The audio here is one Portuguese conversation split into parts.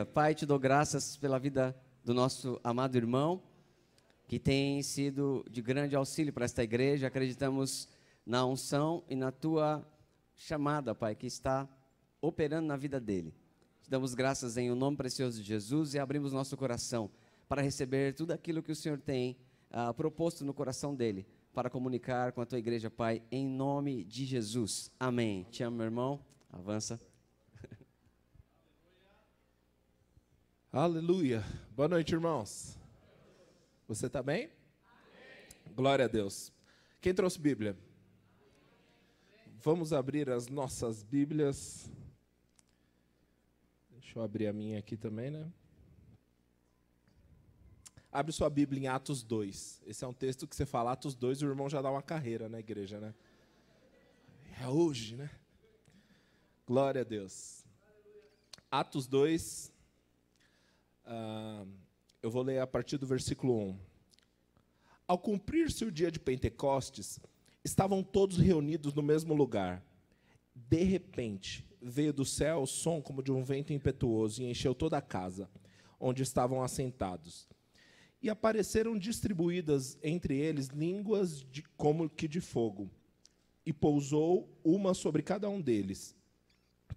Pai, te dou graças pela vida do nosso amado irmão, que tem sido de grande auxílio para esta igreja. Acreditamos na unção e na tua chamada, Pai, que está operando na vida dele. Te damos graças em o nome precioso de Jesus e abrimos nosso coração para receber tudo aquilo que o Senhor tem proposto no coração dele, para comunicar com a tua igreja, Pai, em nome de Jesus. Amém. Te amo, meu irmão. Avança. Aleluia. Boa noite, irmãos. Você está bem? Amém. Glória a Deus. Quem trouxe Bíblia? Vamos abrir as nossas Bíblias. Deixa eu abrir a minha aqui também, né? Abre sua Bíblia em Atos 2. Esse é um texto que você fala Atos 2 e o irmão já dá uma carreira na igreja, né? É hoje, né? Glória a Deus. Atos 2. Eu vou ler a partir do versículo 1. Ao cumprir-se o dia de Pentecostes, estavam todos reunidos no mesmo lugar. De repente, veio do céu o som como de um vento impetuoso e encheu toda a casa, onde estavam assentados. E apareceram distribuídas entre eles línguas como que de fogo, e pousou uma sobre cada um deles.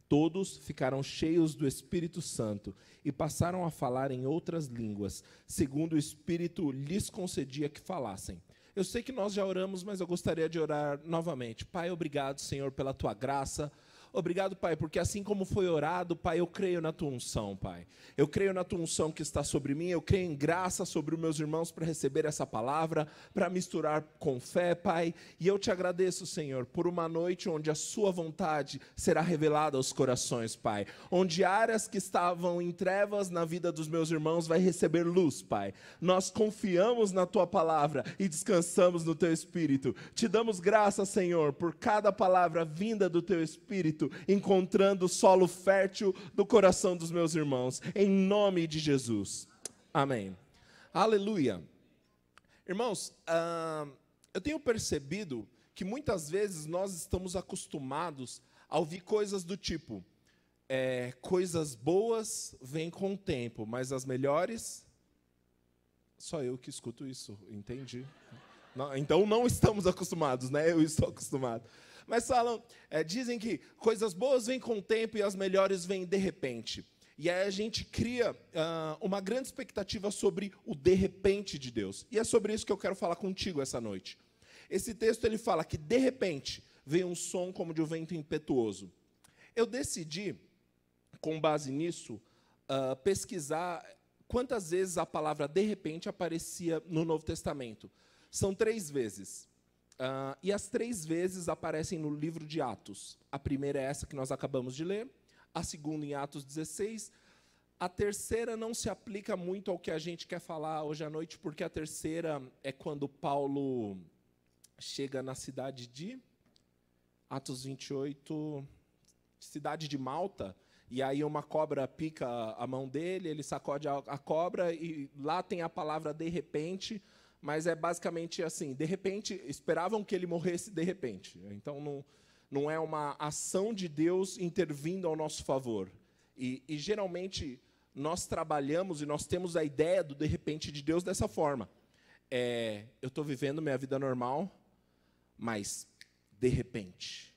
Todos ficaram cheios do Espírito Santo e passaram a falar em outras línguas, segundo o Espírito lhes concedia que falassem. Eu sei que nós já oramos, mas eu gostaria de orar novamente. Pai, obrigado, Senhor, pela tua graça. Obrigado, Pai, porque assim como foi orado, Pai, eu creio na tua unção, Pai. Eu creio na tua unção que está sobre mim, eu creio em graça sobre os meus irmãos para receber essa palavra, para misturar com fé, Pai. E eu te agradeço, Senhor, por uma noite onde a sua vontade será revelada aos corações, Pai. Onde áreas que estavam em trevas na vida dos meus irmãos vai receber luz, Pai. Nós confiamos na tua palavra e descansamos no teu Espírito. Te damos graça, Senhor, por cada palavra vinda do teu Espírito, encontrando solo fértil do coração dos meus irmãos, em nome de Jesus, amém. Aleluia. Irmãos, eu tenho percebido que muitas vezes nós estamos acostumados a ouvir coisas do tipo, coisas boas vêm com o tempo, mas as melhores, só eu que escuto isso, entendi. Não, então não estamos acostumados, né? Eu estou acostumado. Mas falam, dizem que coisas boas vêm com o tempo e as melhores vêm de repente. E aí a gente cria uma grande expectativa sobre o de repente de Deus. E é sobre isso que eu quero falar contigo essa noite. Esse texto ele fala que de repente veio um som como de um vento impetuoso. Eu decidi, com base nisso, pesquisar quantas vezes a palavra de repente aparecia no Novo Testamento. São 3 vezes. E as 3 vezes aparecem no livro de Atos. A primeira é essa que nós acabamos de ler, a segunda em Atos 16. A terceira não se aplica muito ao que a gente quer falar hoje à noite, porque a terceira é quando Paulo chega na cidade de Atos 28, cidade de Malta, e aí uma cobra pica a mão dele, ele sacode a cobra, e lá tem a palavra de repente. Mas é basicamente assim, de repente, esperavam que ele morresse de repente. Então, não é uma ação de Deus intervindo ao nosso favor. E geralmente, nós trabalhamos e nós temos a ideia do de repente de Deus dessa forma. Eu estou vivendo minha vida normal, mas de repente.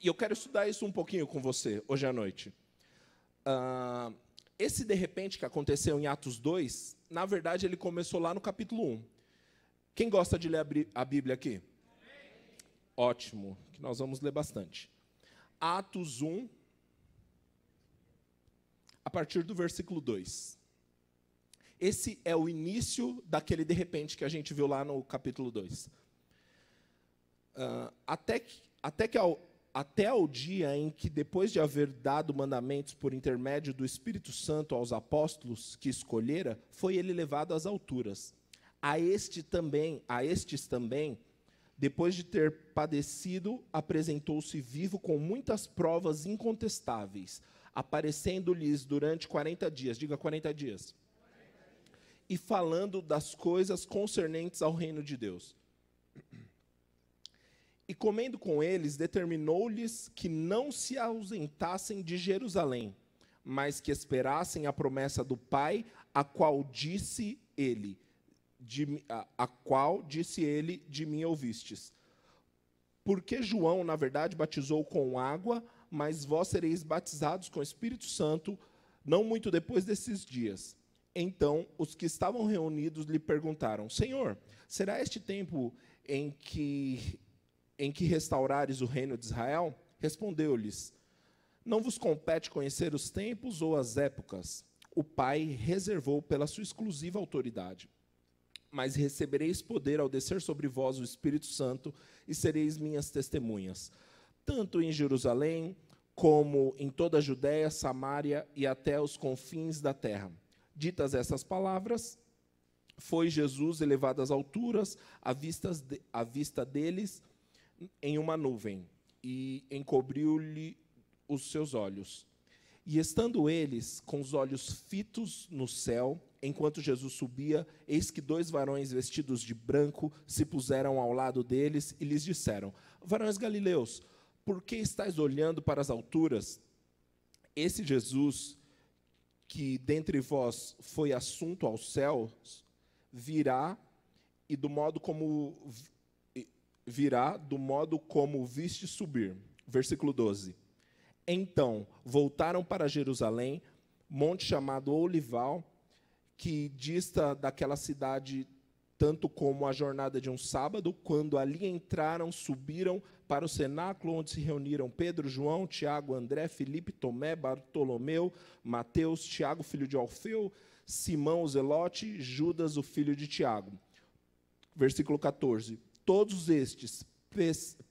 E eu quero estudar isso um pouquinho com você, hoje à noite. Esse de repente que aconteceu em Atos 2, na verdade, ele começou lá no capítulo 1. Quem gosta de ler a Bíblia aqui? Amém. Ótimo, que nós vamos ler bastante. Atos 1, a partir do versículo 2. Esse é o início daquele de repente que a gente viu lá no capítulo 2. Até ao dia em que, depois de haver dado mandamentos por intermédio do Espírito Santo aos apóstolos que escolhera, foi ele levado às alturas. A estes também, depois de ter padecido, apresentou-se vivo com muitas provas incontestáveis, aparecendo-lhes durante 40 dias. Diga 40 dias. E falando das coisas concernentes ao reino de Deus. E comendo com eles, determinou-lhes que não se ausentassem de Jerusalém, mas que esperassem a promessa do Pai, a qual disse ele, de mim ouvistes. Porque João, na verdade, batizou com água, mas vós sereis batizados com o Espírito Santo, não muito depois desses dias. Então, os que estavam reunidos lhe perguntaram: Senhor, será este tempo em que restaurares o reino de Israel? Respondeu-lhes: Não vos compete conhecer os tempos ou as épocas. O Pai reservou pela sua exclusiva autoridade. Mas recebereis poder ao descer sobre vós o Espírito Santo, e sereis minhas testemunhas, tanto em Jerusalém, como em toda a Judéia, Samaria e até os confins da terra. Ditas essas palavras, foi Jesus elevado às alturas, à vista deles, em uma nuvem, e encobriu-lhe os seus olhos. E estando eles com os olhos fitos no céu, enquanto Jesus subia, eis que 2 varões vestidos de branco se puseram ao lado deles e lhes disseram: Varões galileus, por que estáis olhando para as alturas? Esse Jesus, que dentre vós foi assunto aos céus, virá do modo como viste subir. Versículo 12. Então voltaram para Jerusalém, monte chamado Olival, que dista daquela cidade tanto como a jornada de um sábado. Quando ali entraram, subiram para o cenáculo, onde se reuniram Pedro, João, Tiago, André, Filipe, Tomé, Bartolomeu, Mateus, Tiago, filho de Alfeu, Simão, o Zelote, Judas, o filho de Tiago. Versículo 14. Todos estes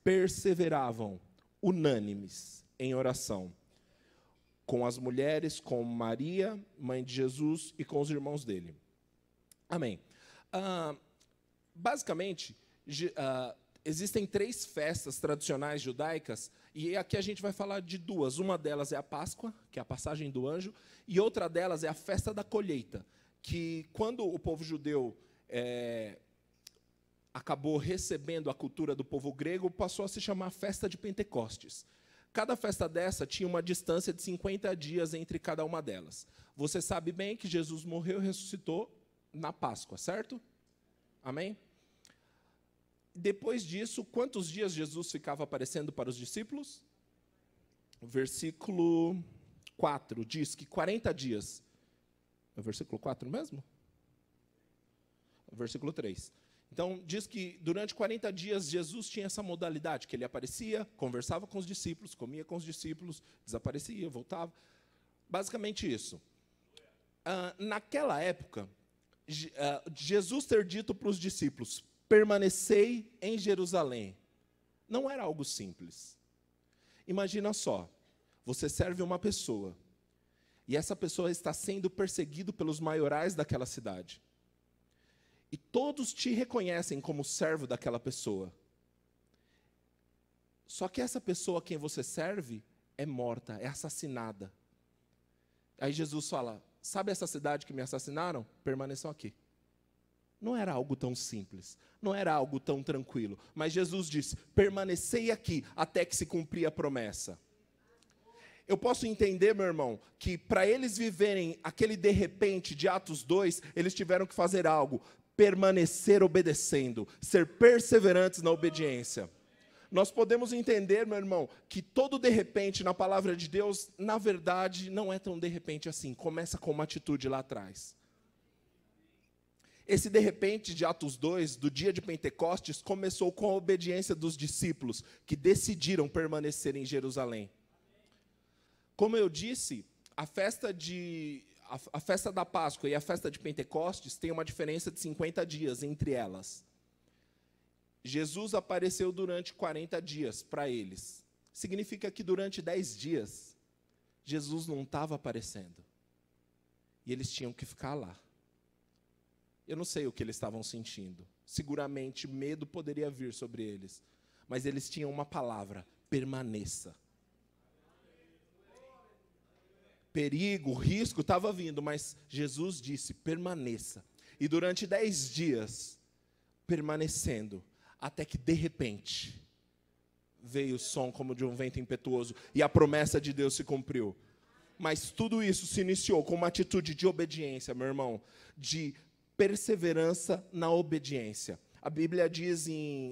perseveravam unânimes em oração, com as mulheres, com Maria, mãe de Jesus, e com os irmãos dele. Amém. Basicamente, existem 3 festas tradicionais judaicas, e aqui a gente vai falar de 2. Uma delas é a Páscoa, que é a passagem do anjo, e outra delas é a festa da colheita, que quando o povo judeu acabou recebendo a cultura do povo grego, passou a se chamar festa de Pentecostes. Cada festa dessa tinha uma distância de 50 dias entre cada uma delas. Você sabe bem que Jesus morreu e ressuscitou na Páscoa, certo? Amém? Depois disso, quantos dias Jesus ficava aparecendo para os discípulos? O versículo 4 diz que 40 dias. É o versículo 4 mesmo? O versículo 3. Então, diz que durante 40 dias Jesus tinha essa modalidade, que ele aparecia, conversava com os discípulos, comia com os discípulos, desaparecia, voltava. Basicamente isso. Naquela época, Jesus ter dito para os discípulos: permanecei em Jerusalém, não era algo simples. Imagina só, você serve uma pessoa, e essa pessoa está sendo perseguida pelos maiorais daquela cidade. E todos te reconhecem como servo daquela pessoa. Só que essa pessoa a quem você serve é morta, é assassinada. Aí Jesus fala: sabe essa cidade que me assassinaram? Permaneçam aqui. Não era algo tão simples, não era algo tão tranquilo. Mas Jesus disse: permanecei aqui até que se cumprir a promessa. Eu posso entender, meu irmão, que para eles viverem aquele de repente de Atos 2, eles tiveram que fazer algo: permanecer obedecendo, ser perseverantes na obediência. Nós podemos entender, meu irmão, que todo de repente na palavra de Deus, na verdade, não é tão de repente assim. Começa com uma atitude lá atrás. Esse de repente de Atos 2, do dia de Pentecostes, começou com a obediência dos discípulos, que decidiram permanecer em Jerusalém. Como eu disse, a festa da Páscoa e a festa de Pentecostes tem uma diferença de 50 dias entre elas. Jesus apareceu durante 40 dias para eles. Significa que durante 10 dias, Jesus não estava aparecendo. E eles tinham que ficar lá. Eu não sei o que eles estavam sentindo. Seguramente medo poderia vir sobre eles. Mas eles tinham uma palavra: permaneça. Perigo, risco estava vindo, mas Jesus disse: permaneça. E durante 10 dias, permanecendo, até que de repente, veio o som como de um vento impetuoso, e a promessa de Deus se cumpriu. Mas tudo isso se iniciou com uma atitude de obediência, meu irmão, de perseverança na obediência. A Bíblia diz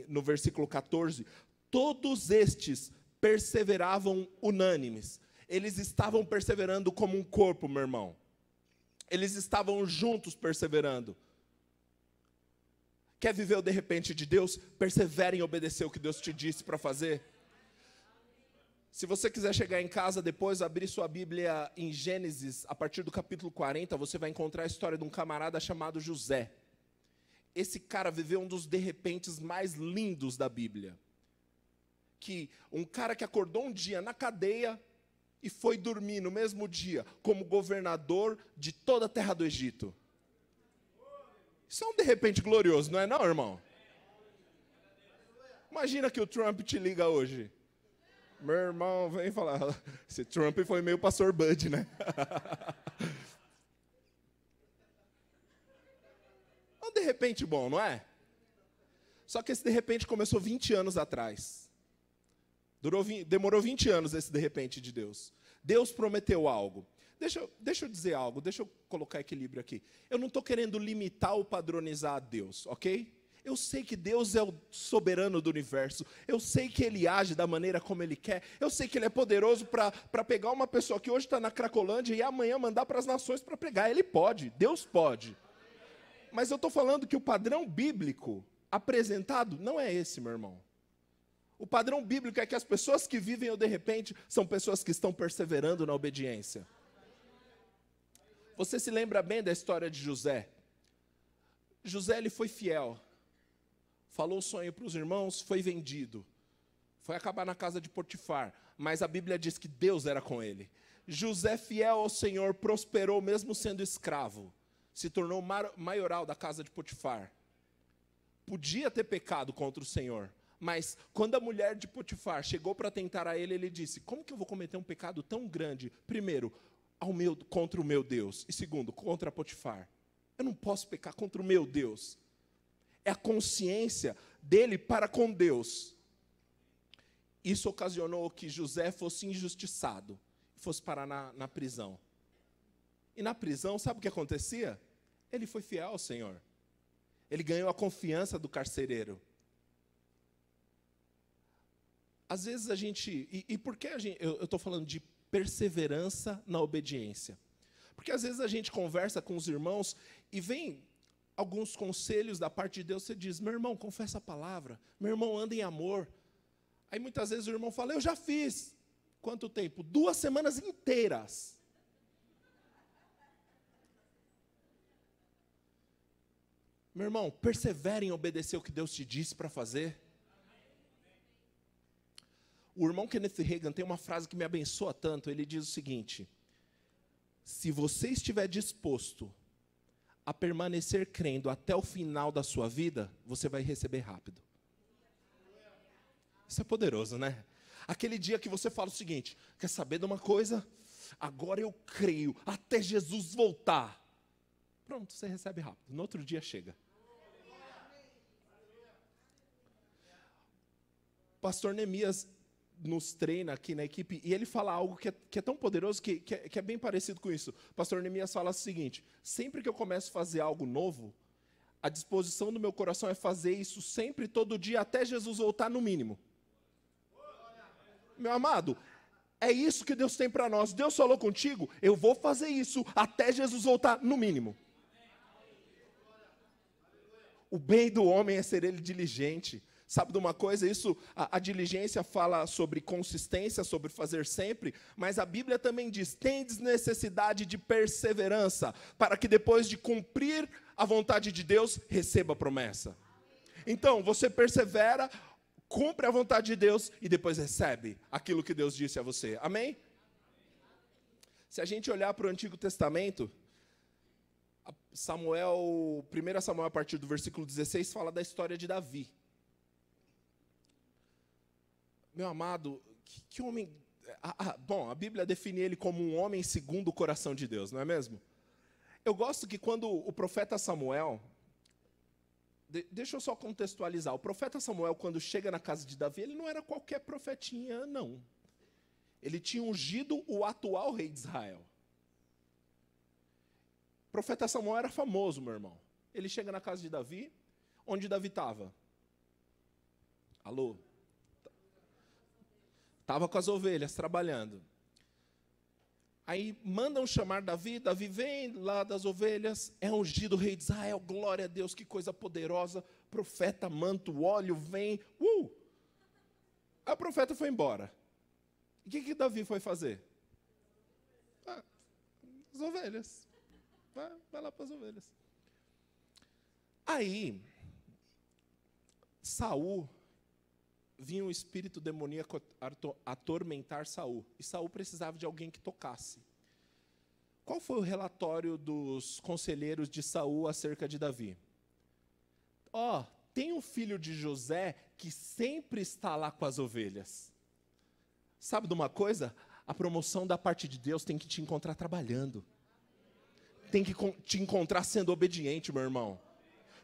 no versículo 14, todos estes perseveravam unânimes. Eles estavam perseverando como um corpo, meu irmão. Eles estavam juntos perseverando. Quer viver o de repente de Deus? Persevere em obedecer o que Deus te disse para fazer. Se você quiser chegar em casa depois, abrir sua Bíblia em Gênesis, a partir do capítulo 40, você vai encontrar a história de um camarada chamado José. Esse cara viveu um dos de repentes mais lindos da Bíblia. Que um cara que acordou um dia na cadeia e foi dormir no mesmo dia como governador de toda a terra do Egito. Isso é um de repente glorioso, não é não, irmão? Imagina que o Trump te liga hoje. Meu irmão, vem falar. Esse Trump foi meio pastor Bud, né? É um de repente bom, não é? Só que esse de repente começou 20 anos atrás. Demorou 20 anos esse de repente de Deus. Deus prometeu algo. Deixa eu dizer algo, deixa eu colocar equilíbrio aqui. Eu não estou querendo limitar ou padronizar a Deus, ok? Eu sei que Deus é o soberano do universo. Eu sei que Ele age da maneira como Ele quer. Eu sei que Ele é poderoso para pegar uma pessoa que hoje está na Cracolândia e amanhã mandar para as nações para pregar. Ele pode, Deus pode. Mas eu estou falando que o padrão bíblico apresentado não é esse, meu irmão. O padrão bíblico é que as pessoas que vivem o de repente são pessoas que estão perseverando na obediência. Você se lembra bem da história de José? José, ele foi fiel. Falou o sonho para os irmãos, foi vendido. Foi acabar na casa de Potifar. Mas a Bíblia diz que Deus era com ele. José, fiel ao Senhor, prosperou mesmo sendo escravo. Se tornou maioral da casa de Potifar. Podia ter pecado contra o Senhor. Mas quando a mulher de Potifar chegou para tentar a ele, ele disse, como que eu vou cometer um pecado tão grande? Primeiro, contra o meu Deus. E segundo, contra Potifar. Eu não posso pecar contra o meu Deus. É a consciência dele para com Deus. Isso ocasionou que José fosse injustiçado. Fosse parar na prisão. E na prisão, sabe o que acontecia? Ele foi fiel ao Senhor. Ele ganhou a confiança do carcereiro. Às vezes a gente... E por que eu estou falando de perseverança na obediência? Porque às vezes a gente conversa com os irmãos e vem alguns conselhos da parte de Deus, você diz, meu irmão, confessa a palavra, meu irmão, anda em amor. Aí muitas vezes o irmão fala, eu já fiz. Quanto tempo? 2 semanas inteiras. Meu irmão, persevere em obedecer o que Deus te disse para fazer. O irmão Kenneth Hagin tem uma frase que me abençoa tanto. Ele diz o seguinte, se você estiver disposto a permanecer crendo até o final da sua vida, você vai receber rápido. Isso é poderoso, né? Aquele dia que você fala o seguinte, quer saber de uma coisa? Agora eu creio, até Jesus voltar. Pronto, você recebe rápido. No outro dia chega. Pastor Neemias nos treina aqui na equipe, e ele fala algo que é tão poderoso, que é bem parecido com isso. O pastor Neemias fala o seguinte, sempre que eu começo a fazer algo novo, a disposição do meu coração é fazer isso sempre, todo dia, até Jesus voltar no mínimo. Meu amado, é isso que Deus tem para nós. Deus falou contigo, eu vou fazer isso até Jesus voltar no mínimo. O bem do homem é ser ele diligente. Sabe de uma coisa? Isso, a diligência fala sobre consistência, sobre fazer sempre, mas a Bíblia também diz, tendes necessidade de perseverança, para que depois de cumprir a vontade de Deus, receba a promessa. Então, você persevera, cumpre a vontade de Deus e depois recebe aquilo que Deus disse a você. Amém? Se a gente olhar para o Antigo Testamento, 1 Samuel, a partir do versículo 16, fala da história de Davi. Meu amado, que homem... Bom, a Bíblia define ele como um homem segundo o coração de Deus, não é mesmo? Eu gosto que quando o profeta Samuel... Deixa eu só contextualizar. O profeta Samuel, quando chega na casa de Davi, ele não era qualquer profetinha, não. ele tinha ungido o atual rei de Israel. O profeta Samuel era famoso, meu irmão. Ele chega na casa de Davi, onde Davi estava. Alô? Estava com as ovelhas, trabalhando. Aí mandam chamar Davi, Davi vem lá das ovelhas, é ungido o rei de Israel, glória a Deus, que coisa poderosa, profeta, manto, óleo, vem, Aí o profeta foi embora. O que Davi foi fazer? As ovelhas. Vai lá para as ovelhas. Aí, Saul, vinha um espírito demoníaco atormentar Saul. E Saul precisava de alguém que tocasse. Qual foi o relatório dos conselheiros de Saul acerca de Davi? Tem um filho de José que sempre está lá com as ovelhas. Sabe de uma coisa? A promoção da parte de Deus tem que te encontrar trabalhando. Tem que te encontrar sendo obediente, meu irmão.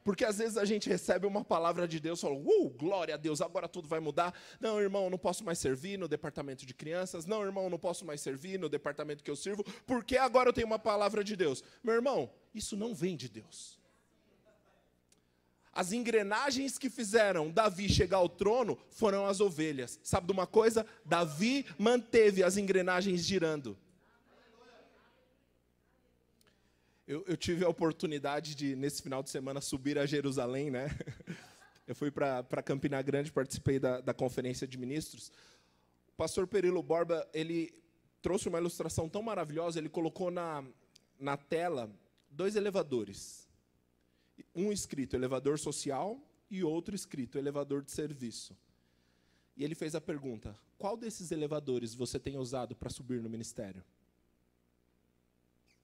Porque às vezes a gente recebe uma palavra de Deus e fala, glória a Deus, agora tudo vai mudar. Não, irmão, eu não posso mais servir no departamento de crianças. Não, irmão, eu não posso mais servir no departamento que eu sirvo, porque agora eu tenho uma palavra de Deus. Meu irmão, isso não vem de Deus. As engrenagens que fizeram Davi chegar ao trono foram as ovelhas. Sabe de uma coisa? Davi manteve as engrenagens girando. Eu tive a oportunidade de, nesse final de semana, subir a Jerusalém, né? Eu fui para Campina Grande, participei da conferência de ministros. O pastor Perilo Borba, ele trouxe uma ilustração tão maravilhosa, ele colocou na tela 2 elevadores. Um escrito elevador social e outro escrito elevador de serviço. E ele fez a pergunta, qual desses elevadores você tem usado para subir no ministério?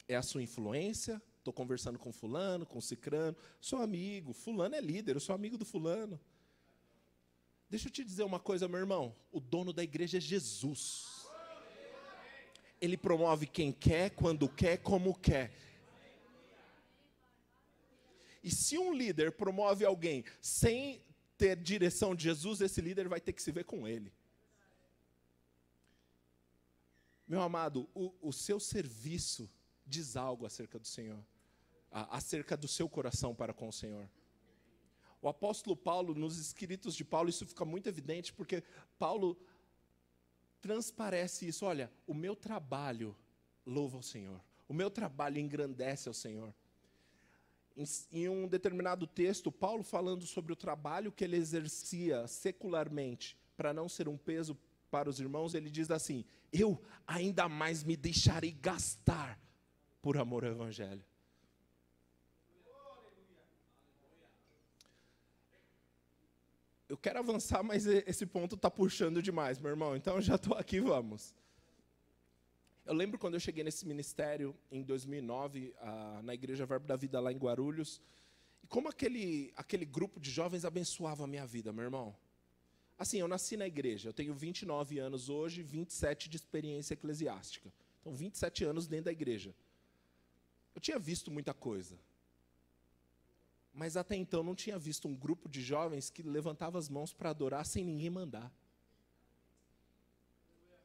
É a sua influência? Estou conversando com fulano, com cicrano, sou amigo, fulano é líder, eu sou amigo do fulano. Deixa eu te dizer uma coisa, meu irmão, o dono da igreja é Jesus. Ele promove quem quer, quando quer, como quer. E se um líder promove alguém sem ter direção de Jesus, esse líder vai ter que se ver com ele. Meu amado, o seu serviço diz algo acerca do Senhor, acerca do seu coração para com o Senhor. O apóstolo Paulo, nos escritos de Paulo, isso fica muito evidente, porque Paulo transparece isso. Olha, o meu trabalho louva ao Senhor, o meu trabalho engrandece ao Senhor. Em um determinado texto, Paulo falando sobre o trabalho que ele exercia secularmente, para não ser um peso para os irmãos, ele diz assim, eu ainda mais me deixarei gastar por amor ao Evangelho. Eu quero avançar, mas esse ponto está puxando demais, meu irmão. Então, já estou aqui, vamos. Eu lembro quando eu cheguei nesse ministério, em 2009, na Igreja Verbo da Vida, lá em Guarulhos. E como aquele grupo de jovens abençoava a minha vida, meu irmão. Assim, eu nasci na igreja. Eu tenho 29 anos hoje, 27 de experiência eclesiástica. Então, 27 anos dentro da igreja. Eu tinha visto muita coisa. Mas até então não tinha visto um grupo de jovens que levantava as mãos para adorar sem ninguém mandar.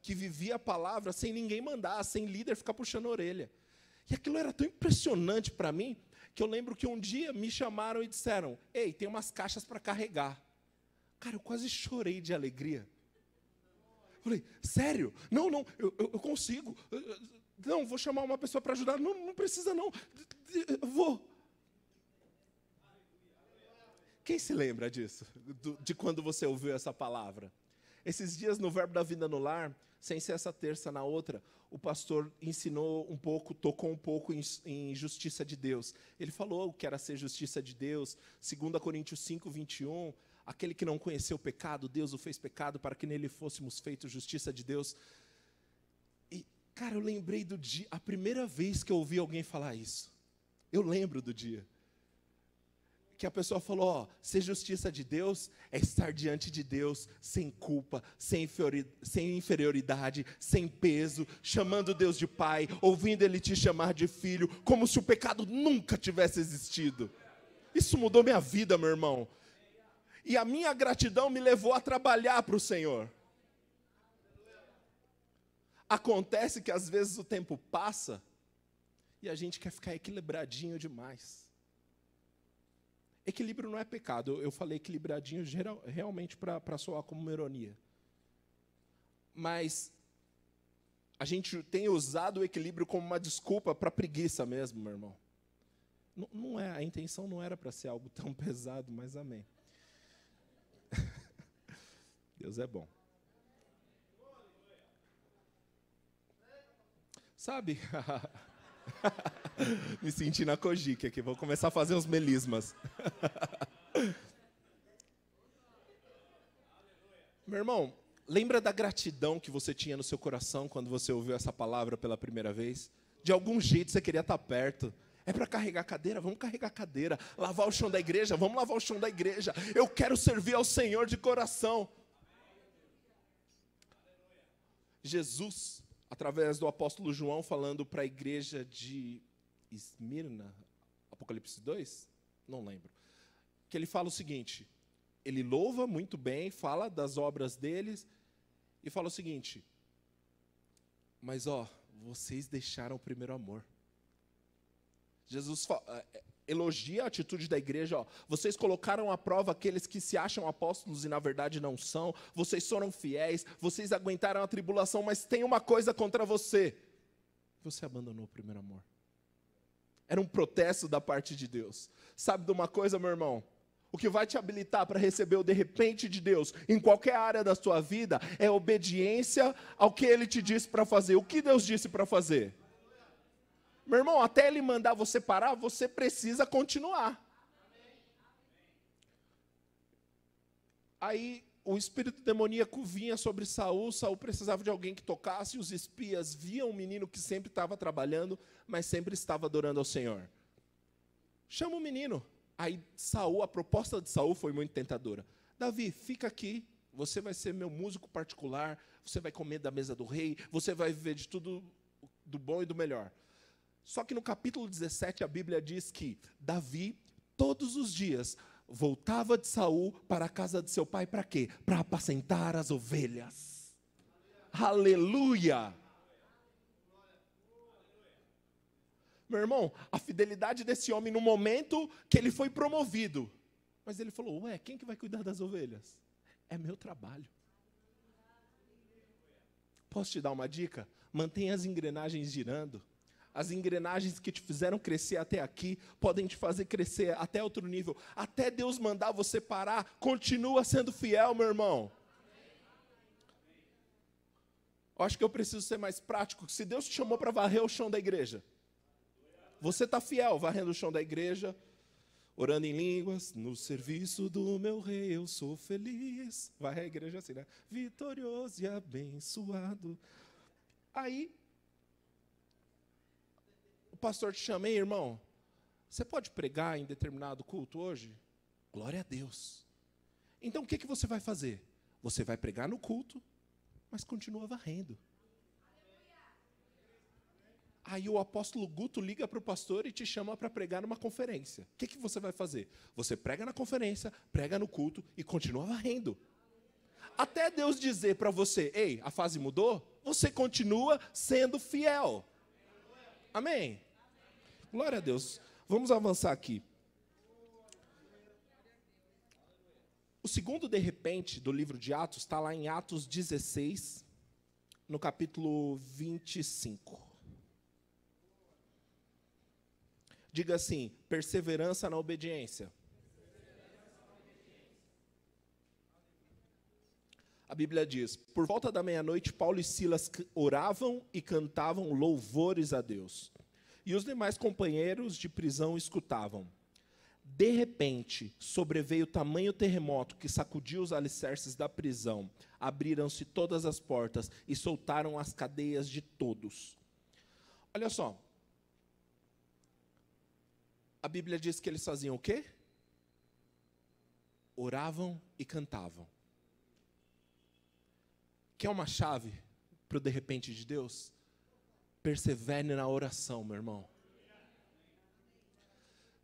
Que vivia a palavra sem ninguém mandar, sem líder ficar puxando a orelha. E aquilo era tão impressionante para mim, que eu lembro que um dia me chamaram e disseram, ei, tem umas caixas para carregar. Cara, eu quase chorei de alegria. Falei, sério? Não, eu consigo. Não, vou chamar uma pessoa para ajudar. Não precisa não. Eu vou. Quem se lembra disso? De quando você ouviu essa palavra? Esses dias no Verbo da Vida no Lar, sem ser essa terça na outra, o pastor ensinou um pouco, tocou um pouco em justiça de Deus. Ele falou o que era ser justiça de Deus. 2 Coríntios 5, 21, aquele que não conheceu o pecado, Deus o fez pecado para que nele fôssemos feitos justiça de Deus. E, cara, eu lembrei do dia, a primeira vez que eu ouvi alguém falar isso. Eu lembro do dia. Que a pessoa falou, ser justiça de Deus é estar diante de Deus sem culpa, sem inferioridade, sem peso, chamando Deus de Pai, ouvindo Ele te chamar de filho, como se o pecado nunca tivesse existido. Isso mudou minha vida, meu irmão. E a minha gratidão me levou a trabalhar para o Senhor. Acontece que às vezes o tempo passa e a gente quer ficar equilibradinho demais. Equilíbrio não é pecado. Eu falei equilibradinho realmente para soar como uma ironia. Mas a gente tem usado o equilíbrio como uma desculpa para preguiça mesmo, meu irmão. Não é, a intenção não era para ser algo tão pesado, mas amém. Deus é bom. Sabe? Me senti na Kojiki aqui, vou começar a fazer uns melismas. Meu irmão, lembra da gratidão que você tinha no seu coração quando você ouviu essa palavra pela primeira vez? De algum jeito você queria estar perto. É para carregar a cadeira? Vamos carregar a cadeira. Lavar o chão da igreja? Vamos lavar o chão da igreja. Eu quero servir ao Senhor de coração. Jesus, através do apóstolo João, falando para a igreja de Esmirna, Apocalipse 2? Não lembro. Que ele fala o seguinte, ele louva muito bem, fala das obras deles, e fala o seguinte, mas vocês deixaram o primeiro amor. Jesus elogia a atitude da igreja, vocês colocaram à prova aqueles que se acham apóstolos e na verdade não são, vocês foram fiéis, vocês aguentaram a tribulação, mas tem uma coisa contra você, você abandonou o primeiro amor. Era um protesto da parte de Deus. Sabe de uma coisa, meu irmão? O que vai te habilitar para receber o de repente de Deus, em qualquer área da sua vida, é obediência ao que Ele te disse para fazer. O que Deus disse para fazer? Meu irmão, até Ele mandar você parar, você precisa continuar. Aí o espírito demoníaco vinha sobre Saul, Saul precisava de alguém que tocasse, e os espias viam um menino que sempre estava trabalhando, mas sempre estava adorando ao Senhor. Chama o menino. Aí Saul, a proposta de Saul foi muito tentadora. Davi, fica aqui, você vai ser meu músico particular, você vai comer da mesa do rei, você vai viver de tudo do bom e do melhor. Só que no capítulo 17 a Bíblia diz que Davi, todos os dias, voltava de Saul para a casa de seu pai, para quê? Para apacentar as ovelhas. Aleluia! Meu irmão, a fidelidade desse homem no momento que ele foi promovido. Mas ele falou, quem que vai cuidar das ovelhas? É meu trabalho. Posso te dar uma dica? Mantenha as engrenagens girando. As engrenagens que te fizeram crescer até aqui, podem te fazer crescer até outro nível. Até Deus mandar você parar, continua sendo fiel, meu irmão. Eu acho que eu preciso ser mais prático. Se Deus te chamou para varrer o chão da igreja, você está fiel, varrendo o chão da igreja, orando em línguas, no serviço do meu rei eu sou feliz. Varrer a igreja assim, né? Vitorioso e abençoado. Aí, o pastor te chama, irmão, você pode pregar em determinado culto hoje? Glória a Deus. Então o que você vai fazer? Você vai pregar no culto, mas continua varrendo. Aí o apóstolo Guto liga para o pastor e te chama para pregar numa conferência. O que você vai fazer? Você prega na conferência, prega no culto e continua varrendo. Até Deus dizer para você, ei, a fase mudou, você continua sendo fiel. Amém? Glória a Deus. Vamos avançar aqui. O segundo de repente do livro de Atos está lá em Atos 16, no capítulo 25. Diga assim, perseverança na obediência. A Bíblia diz, por volta da meia-noite, Paulo e Silas oravam e cantavam louvores a Deus. E os demais companheiros de prisão escutavam. De repente, sobreveio tamanho terremoto que sacudiu os alicerces da prisão. Abriram-se todas as portas e soltaram as cadeias de todos. Olha só. A Bíblia diz que eles faziam o quê? Oravam e cantavam. Quer uma chave para o de repente de Deus? Persevere na oração, meu irmão.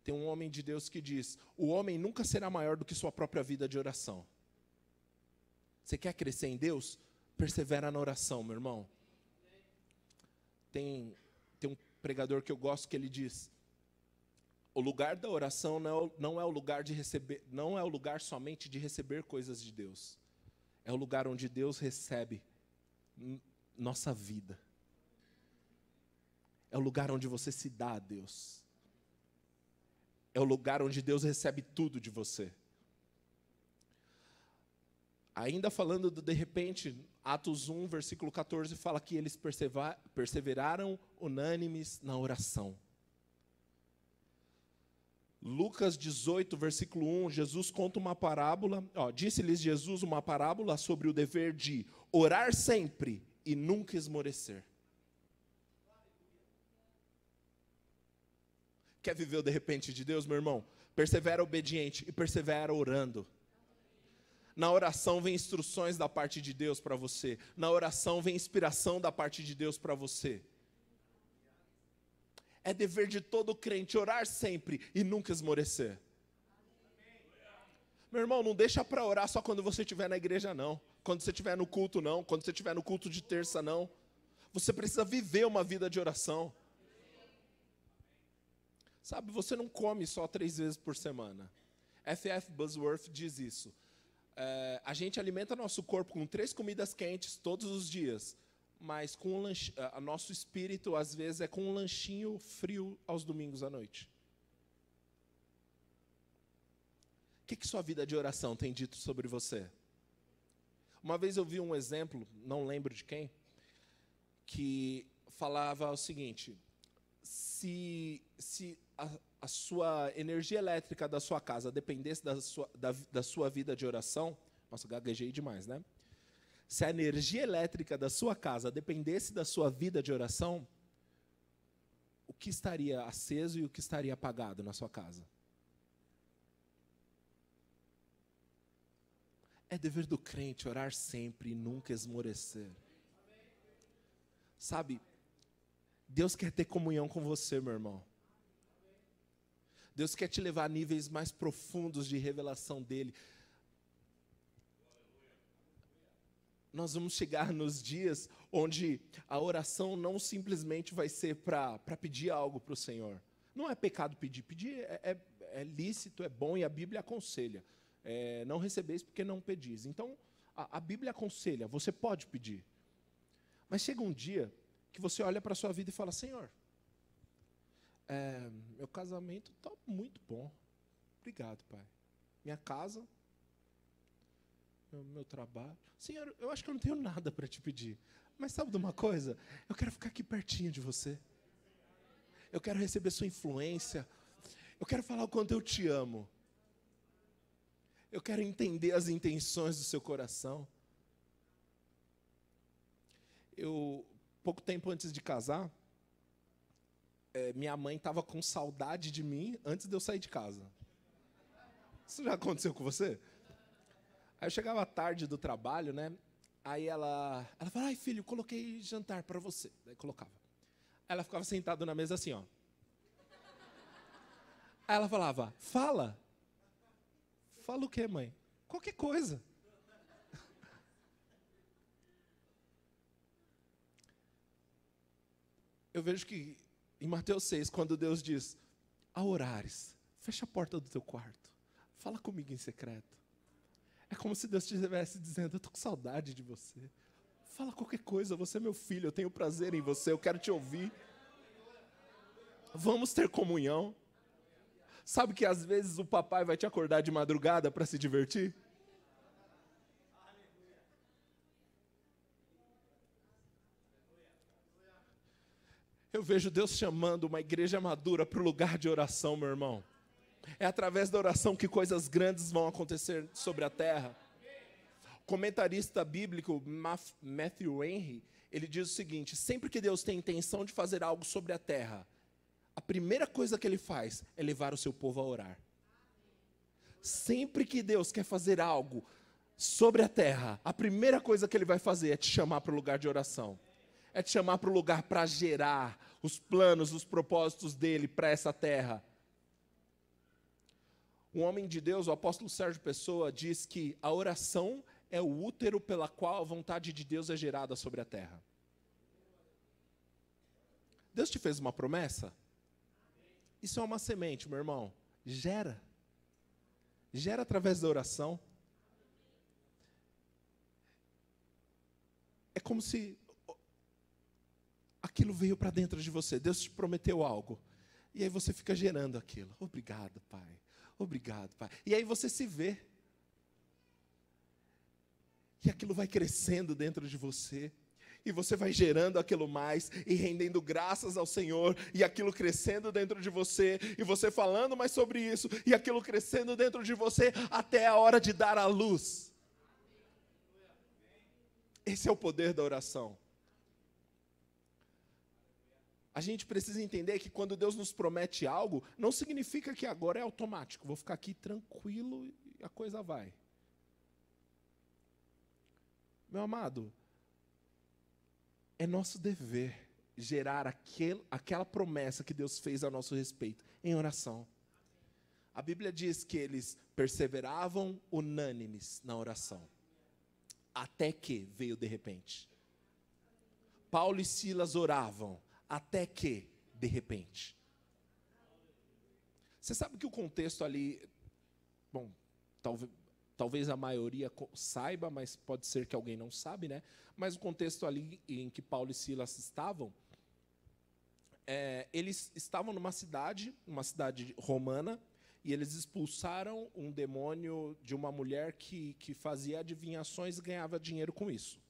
Tem um homem de Deus que diz, o homem nunca será maior do que sua própria vida de oração. Você quer crescer em Deus? Persevera na oração, meu irmão. Tem um pregador que eu gosto que ele diz: o lugar da oração não é o lugar de receber, não é o lugar somente de receber coisas de Deus. É o lugar onde Deus recebe nossa vida. É o lugar onde você se dá a Deus. É o lugar onde Deus recebe tudo de você. Ainda falando de repente, Atos 1, versículo 14, fala que eles perseveraram unânimes na oração. Lucas 18, versículo 1, Jesus conta uma parábola. Disse-lhes Jesus uma parábola sobre o dever de orar sempre e nunca esmorecer. Quer viver o de repente de Deus, meu irmão? Persevera obediente e persevera orando. Na oração vem instruções da parte de Deus para você. Na oração vem inspiração da parte de Deus para você. É dever de todo crente orar sempre e nunca esmorecer. Meu irmão, não deixa para orar só quando você estiver na igreja, não. Quando você estiver no culto, não. Quando você estiver no culto de terça, não. Você precisa viver uma vida de oração. Sabe, você não come só 3 vezes por semana. F.F. Bosworth diz isso. A gente alimenta nosso corpo com 3 comidas quentes todos os dias, mas com nosso espírito, às vezes, é com um lanchinho frio aos domingos à noite. O que sua vida de oração tem dito sobre você? Uma vez eu vi um exemplo, não lembro de quem, que falava o seguinte: se a sua energia elétrica da sua casa dependesse da sua vida de oração... Nossa, gaguejei demais, né? Se a energia elétrica da sua casa dependesse da sua vida de oração, o que estaria aceso e o que estaria apagado na sua casa? É dever do crente orar sempre e nunca esmorecer. Sabe, Deus quer ter comunhão com você, meu irmão. Deus quer te levar a níveis mais profundos de revelação dEle. Nós vamos chegar nos dias onde a oração não simplesmente vai ser para pedir algo para o Senhor. Não é pecado pedir. Pedir é lícito, é bom e a Bíblia aconselha. Não recebeis porque não pedis. Então, a Bíblia aconselha, você pode pedir. Mas chega um dia que você olha para a sua vida e fala: Senhor, meu casamento está muito bom. Obrigado, Pai. Minha casa, meu trabalho. Senhor, eu acho que eu não tenho nada para te pedir. Mas sabe de uma coisa? Eu quero ficar aqui pertinho de você. Eu quero receber sua influência. Eu quero falar o quanto eu te amo. Eu quero entender as intenções do seu coração. Pouco tempo antes de casar, minha mãe estava com saudade de mim antes de eu sair de casa. Isso já aconteceu com você? Aí eu chegava tarde do trabalho, né? Aí ela falava: ai, filho, coloquei jantar para você. Daí colocava. Aí ela ficava sentada na mesa assim, ó. Aí ela falava: fala. Fala o quê, mãe? Qualquer coisa. Eu vejo que em Mateus 6, quando Deus diz: ao orares, fecha a porta do teu quarto, fala comigo em secreto. É como se Deus estivesse dizendo: eu estou com saudade de você. Fala qualquer coisa, você é meu filho, eu tenho prazer em você, eu quero te ouvir. Vamos ter comunhão. Sabe que às vezes o papai vai te acordar de madrugada para se divertir? Eu vejo Deus chamando uma igreja madura para o lugar de oração, meu irmão. É através da oração que coisas grandes vão acontecer sobre a terra. O comentarista bíblico Matthew Henry, ele diz o seguinte: sempre que Deus tem intenção de fazer algo sobre a terra, a primeira coisa que Ele faz é levar o seu povo a orar. Sempre que Deus quer fazer algo sobre a terra, a primeira coisa que Ele vai fazer é te chamar para o lugar de oração. É te chamar para o lugar para gerar os planos, os propósitos dEle para essa terra. Um homem de Deus, o apóstolo Sérgio Pessoa, diz que a oração é o útero pela qual a vontade de Deus é gerada sobre a terra. Deus te fez uma promessa? Isso é uma semente, meu irmão. Gera. Gera através da oração. É como se aquilo veio para dentro de você. Deus te prometeu algo. E aí você fica gerando aquilo. Obrigado, Pai. Obrigado, Pai. E aí você se vê. E aquilo vai crescendo dentro de você. E você vai gerando aquilo mais e rendendo graças ao Senhor. E aquilo crescendo dentro de você. E você falando mais sobre isso. E aquilo crescendo dentro de você até a hora de dar a luz. Esse é o poder da oração. A gente precisa entender que quando Deus nos promete algo, não significa que agora é automático. Vou ficar aqui tranquilo e a coisa vai. Meu amado, é nosso dever gerar aquela promessa que Deus fez a nosso respeito em oração. A Bíblia diz que eles perseveravam unânimes na oração. Até que veio de repente. Paulo e Silas oravam. Até que, de repente. Você sabe que o contexto ali, bom, talvez a maioria saiba, mas pode ser que alguém não sabe, né? Mas o contexto ali em que Paulo e Silas estavam, eles estavam numa cidade romana, e eles expulsaram um demônio de uma mulher que fazia adivinhações e ganhava dinheiro com isso.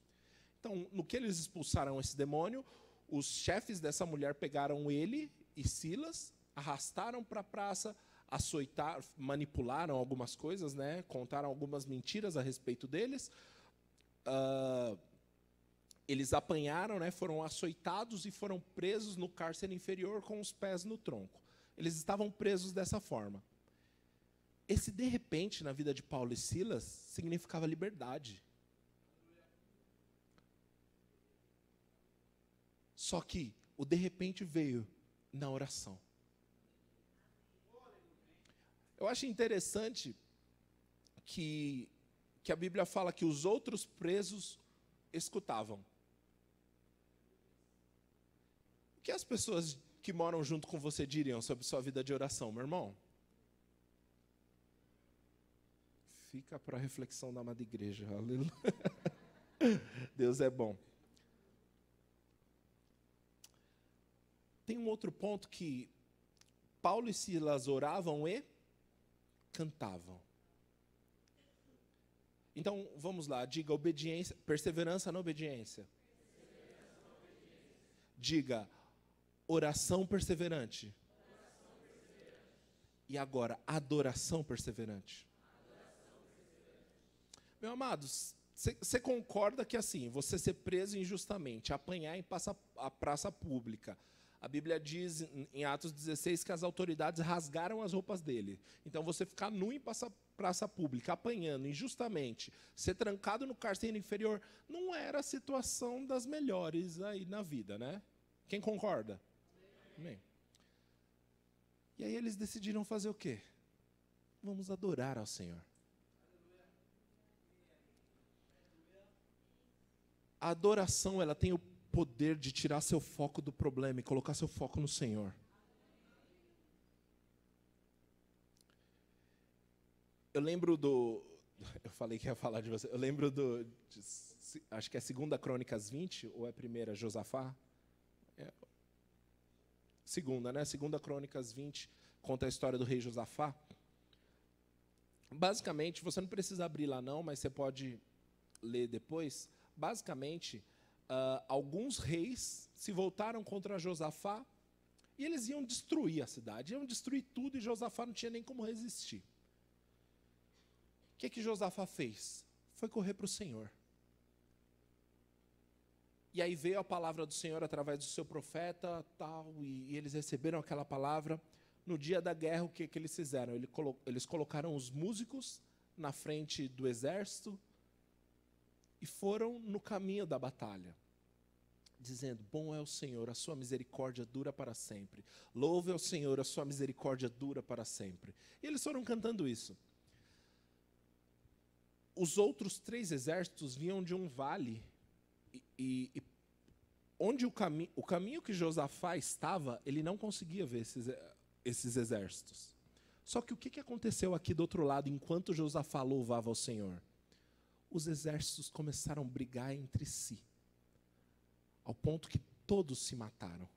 Então, no que eles expulsaram esse demônio, os chefes dessa mulher pegaram ele e Silas, arrastaram para a praça, açoitaram, manipularam algumas coisas, né? Contaram algumas mentiras a respeito deles. Eles apanharam, né? Foram açoitados e foram presos no cárcere inferior com os pés no tronco. Eles estavam presos dessa forma. Esse de repente na vida de Paulo e Silas significava liberdade. Só que o de repente veio na oração. Eu acho interessante que a Bíblia fala que os outros presos escutavam. O que as pessoas que moram junto com você diriam sobre sua vida de oração, meu irmão? Fica para a reflexão da amada igreja. Aleluia. Deus é bom. Tem um outro ponto que Paulo e Silas oravam e cantavam. Então, vamos lá, diga obediência, perseverança na obediência. Diga oração perseverante. E agora, adoração perseverante. Meu amados, você concorda que assim, você ser preso injustamente, apanhar em praça pública, a Bíblia diz em Atos 16 que as autoridades rasgaram as roupas dele. Então, você ficar nu em praça pública, apanhando injustamente, ser trancado no cárcere inferior, não era a situação das melhores aí na vida, né? Quem concorda? Amém. E aí eles decidiram fazer o quê? Vamos adorar ao Senhor. A adoração, ela tem o poder de tirar seu foco do problema e colocar seu foco no Senhor. Eu lembro eu falei que ia falar de você. Eu lembro acho que é 2 Crônicas 20, ou é 1 Josafá? Segunda, né? 2 Crônicas 20, conta a história do rei Josafá. Basicamente, você não precisa abrir lá não, mas você pode ler depois. Basicamente, alguns reis se voltaram contra Josafá e eles iam destruir a cidade, iam destruir tudo e Josafá não tinha nem como resistir. O que Josafá fez? Foi correr para o Senhor. E aí veio a palavra do Senhor através do seu profeta, tal, e eles receberam aquela palavra. No dia da guerra, o que eles fizeram? Eles colocaram os músicos na frente do exército e foram no caminho da batalha, dizendo: bom é o Senhor, a sua misericórdia dura para sempre. Louve ao Senhor, a sua misericórdia dura para sempre. E eles foram cantando isso. Os outros 3 exércitos vinham de um vale e onde o caminho que Josafá estava, ele não conseguia ver esses exércitos. Só que o que aconteceu aqui do outro lado, enquanto Josafá louvava ao Senhor? Os exércitos começaram a brigar entre si, ao ponto que todos se mataram.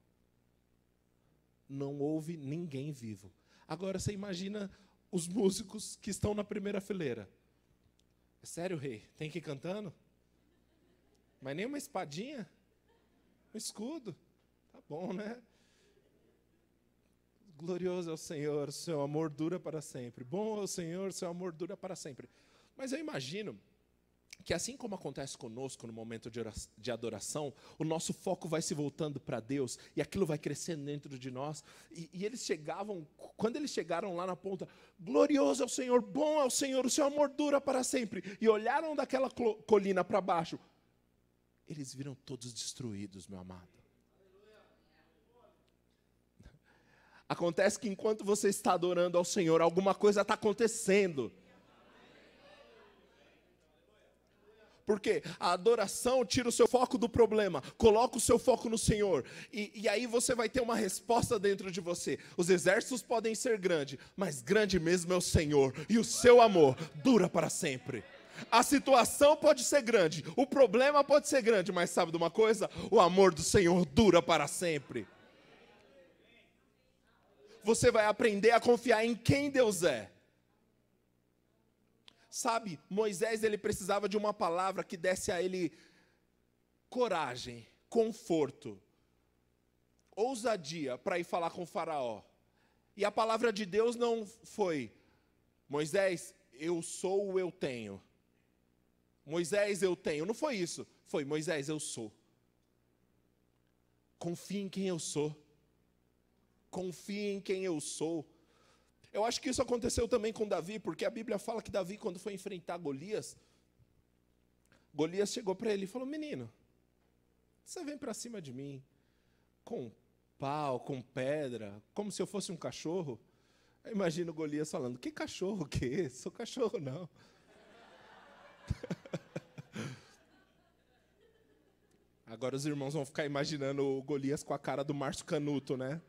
Não houve ninguém vivo. Agora você imagina os músicos que estão na primeira fileira. É sério, rei? Tem que ir cantando? Mas nem uma espadinha? Um escudo? Tá bom, né? Glorioso é o Senhor, seu amor dura para sempre. Bom é o Senhor, seu amor dura para sempre. Mas eu imagino que assim como acontece conosco no momento de adoração, o nosso foco vai se voltando para Deus, e aquilo vai crescendo dentro de nós, e eles chegavam, quando eles chegaram lá na ponta, glorioso é o Senhor, bom é o Senhor, o seu amor dura para sempre, e olharam daquela colina para baixo, eles viram todos destruídos, meu amado. Acontece que enquanto você está adorando ao Senhor, alguma coisa está acontecendo. Porque a adoração tira o seu foco do problema, coloca o seu foco no Senhor. E aí você vai ter uma resposta dentro de você. Os exércitos podem ser grandes, mas grande mesmo é o Senhor. E o seu amor dura para sempre. A situação pode ser grande, o problema pode ser grande, mas sabe de uma coisa? O amor do Senhor dura para sempre. Você vai aprender a confiar em quem Deus é. Sabe, Moisés, ele precisava de uma palavra que desse a ele coragem, conforto, ousadia para ir falar com o faraó. E a palavra de Deus não foi, Moisés, eu sou o eu tenho. Moisés, eu tenho. Não foi isso. Foi, Moisés, eu sou. Confie em quem eu sou. Confie em quem eu sou. Eu acho que isso aconteceu também com Davi, porque a Bíblia fala que Davi, quando foi enfrentar Golias, Golias chegou para ele e falou, menino, você vem para cima de mim com pau, com pedra, como se eu fosse um cachorro? Eu imagino Golias falando, que cachorro que é esse? Sou cachorro não. Agora os irmãos vão ficar imaginando o Golias com a cara do Márcio Canuto, né?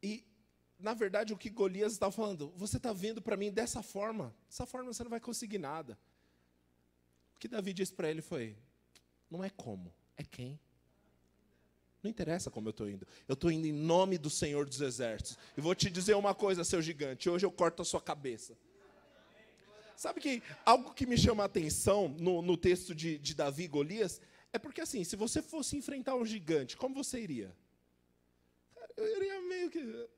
E, na verdade, o que Golias estava falando, você está vindo para mim dessa forma você não vai conseguir nada. O que Davi disse para ele foi, não é como, é quem. Não interessa como eu estou indo em nome do Senhor dos Exércitos. E vou te dizer uma coisa, seu gigante, hoje eu corto a sua cabeça. Sabe que algo que me chama a atenção no texto de Davi e Golias, é porque assim, se você fosse enfrentar um gigante, como você iria? Eu iria meio que...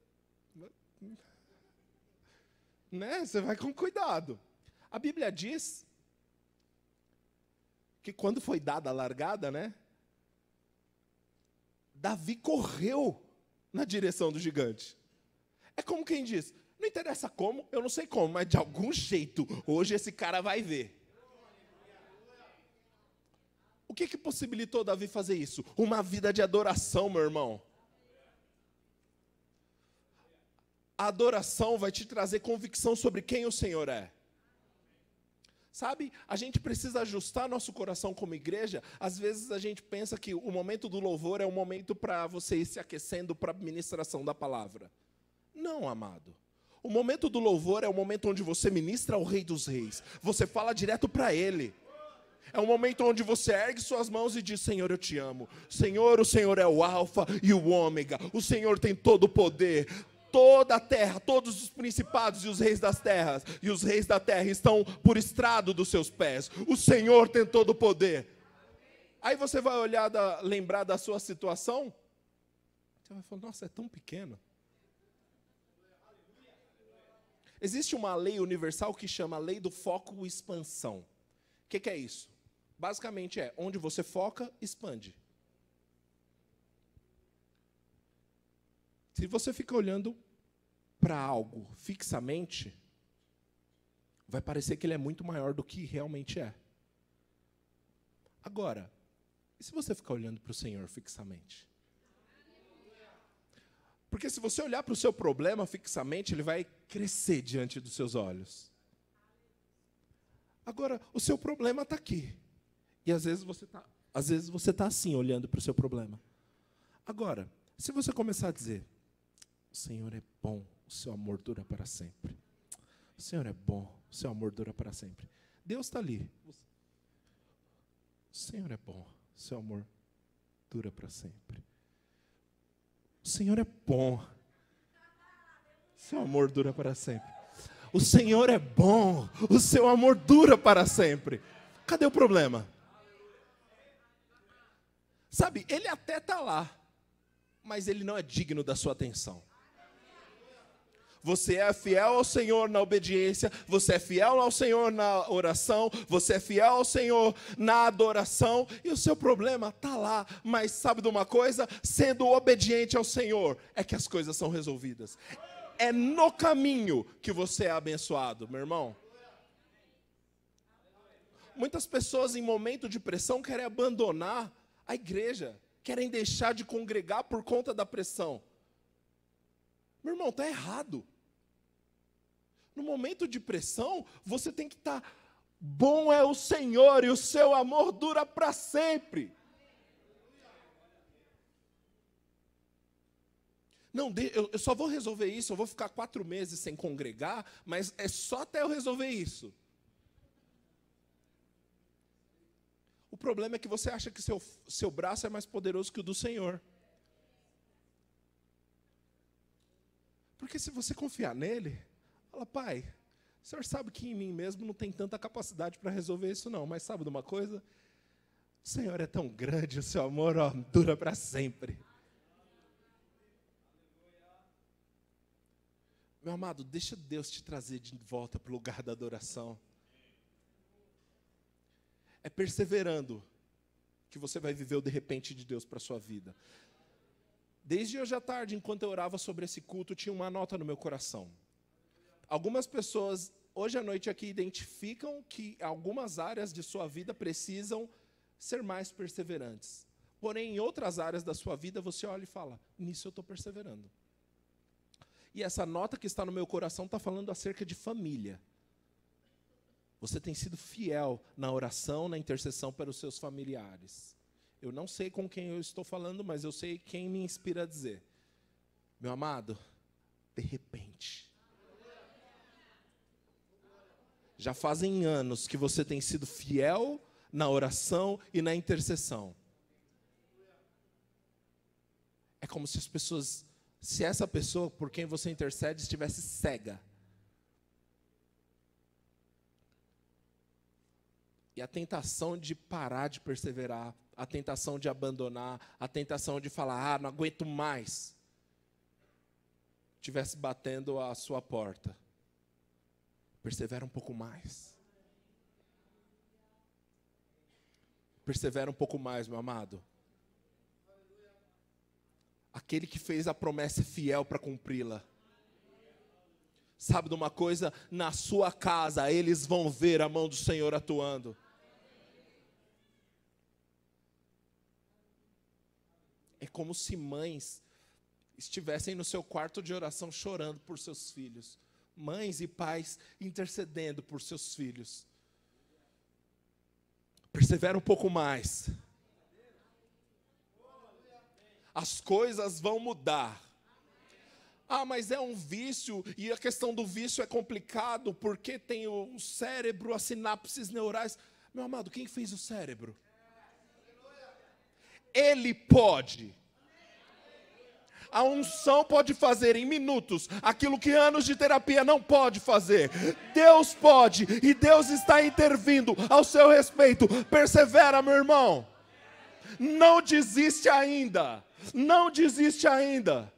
né? Você vai com cuidado. A Bíblia diz que quando foi dada a largada, né? Davi correu na direção do gigante. É como quem diz, não interessa como, eu não sei como, mas de algum jeito, hoje esse cara vai ver. O que possibilitou Davi fazer isso? Uma vida de adoração, meu irmão. A adoração vai te trazer convicção sobre quem o Senhor é. Sabe, a gente precisa ajustar nosso coração como igreja. Às vezes a gente pensa que o momento do louvor é um momento para você ir se aquecendo para a ministração da palavra. Não, amado. O momento do louvor é o momento onde você ministra ao Rei dos Reis. Você fala direto para Ele. É um momento onde você ergue suas mãos e diz, Senhor, eu te amo. Senhor, o Senhor é o alfa e o ômega. O Senhor tem todo o poder. Toda a terra, todos os principados e os reis das terras, e os reis da terra estão por estrado dos seus pés. O Senhor tem todo o poder. Aí você vai olhar, lembrar da sua situação, você vai falar, nossa, é tão pequeno. Existe uma lei universal que chama a lei do foco e expansão. O que é isso? Basicamente é, onde você foca, expande. Se você fica olhando para algo fixamente, vai parecer que ele é muito maior do que realmente é. Agora, e se você ficar olhando para o Senhor fixamente? Porque se você olhar para o seu problema fixamente, ele vai crescer diante dos seus olhos. Agora, o seu problema está aqui. E às vezes você está assim, olhando para o seu problema. Agora, se você começar a dizer, o Senhor é bom, o seu amor dura para sempre. O Senhor é bom, o seu amor dura para sempre. Deus está ali. O Senhor é bom, o seu amor dura para sempre. O Senhor é bom, o seu amor dura para sempre. O Senhor é bom, o seu amor dura para sempre. Cadê o problema? Sabe, ele até está lá, mas ele não é digno da sua atenção. Você é fiel ao Senhor na obediência, você é fiel ao Senhor na oração, você é fiel ao Senhor na adoração, e o seu problema está lá. Mas sabe de uma coisa? Sendo obediente ao Senhor, é que as coisas são resolvidas. É no caminho que você é abençoado, meu irmão. Muitas pessoas em momento de pressão querem abandonar a igreja, querem deixar de congregar por conta da pressão. Meu irmão, está errado. No momento de pressão, você tem que estar, bom é o Senhor e o seu amor dura para sempre. Não, eu só vou resolver isso, eu vou ficar 4 meses sem congregar, mas é só até eu resolver isso. O problema é que você acha que seu braço é mais poderoso que o do Senhor. Porque se você confiar nele, fala, Pai, o Senhor sabe que em mim mesmo não tem tanta capacidade para resolver isso não, mas sabe de uma coisa? O Senhor é tão grande, o seu amor dura para sempre. Meu amado, deixa Deus te trazer de volta para o lugar da adoração. É perseverando que você vai viver o de repente de Deus para a sua vida. Desde hoje à tarde, enquanto eu orava sobre esse culto, tinha uma nota no meu coração. Algumas pessoas, hoje à noite aqui, identificam que algumas áreas de sua vida precisam ser mais perseverantes. Porém, em outras áreas da sua vida, você olha e fala, nisso eu estou perseverando. E essa nota que está no meu coração está falando acerca de família. Você tem sido fiel na oração, na intercessão para os seus familiares. Eu não sei com quem eu estou falando, mas eu sei quem me inspira a dizer. Meu amado, de repente. Já fazem anos que você tem sido fiel na oração e na intercessão. É como se as pessoas, se essa pessoa por quem você intercede estivesse cega. E a tentação de parar de perseverar, a tentação de abandonar, a tentação de falar, não aguento mais, estivesse batendo à sua porta. Persevera um pouco mais. Persevera um pouco mais, meu amado. Aquele que fez a promessa é fiel para cumpri-la. Sabe de uma coisa? Na sua casa, eles vão ver a mão do Senhor atuando. É como se mães estivessem no seu quarto de oração chorando por seus filhos. Mães e pais intercedendo por seus filhos. Persevera um pouco mais. As coisas vão mudar. Ah, mas é um vício, e a questão do vício é complicado, porque tem o cérebro, as sinapses neurais. Meu amado, quem fez o cérebro? Ele pode. A unção pode fazer em minutos aquilo que anos de terapia não pode fazer. Deus pode, e Deus está intervindo ao seu respeito. Persevera, meu irmão. Não desiste ainda. Não desiste ainda.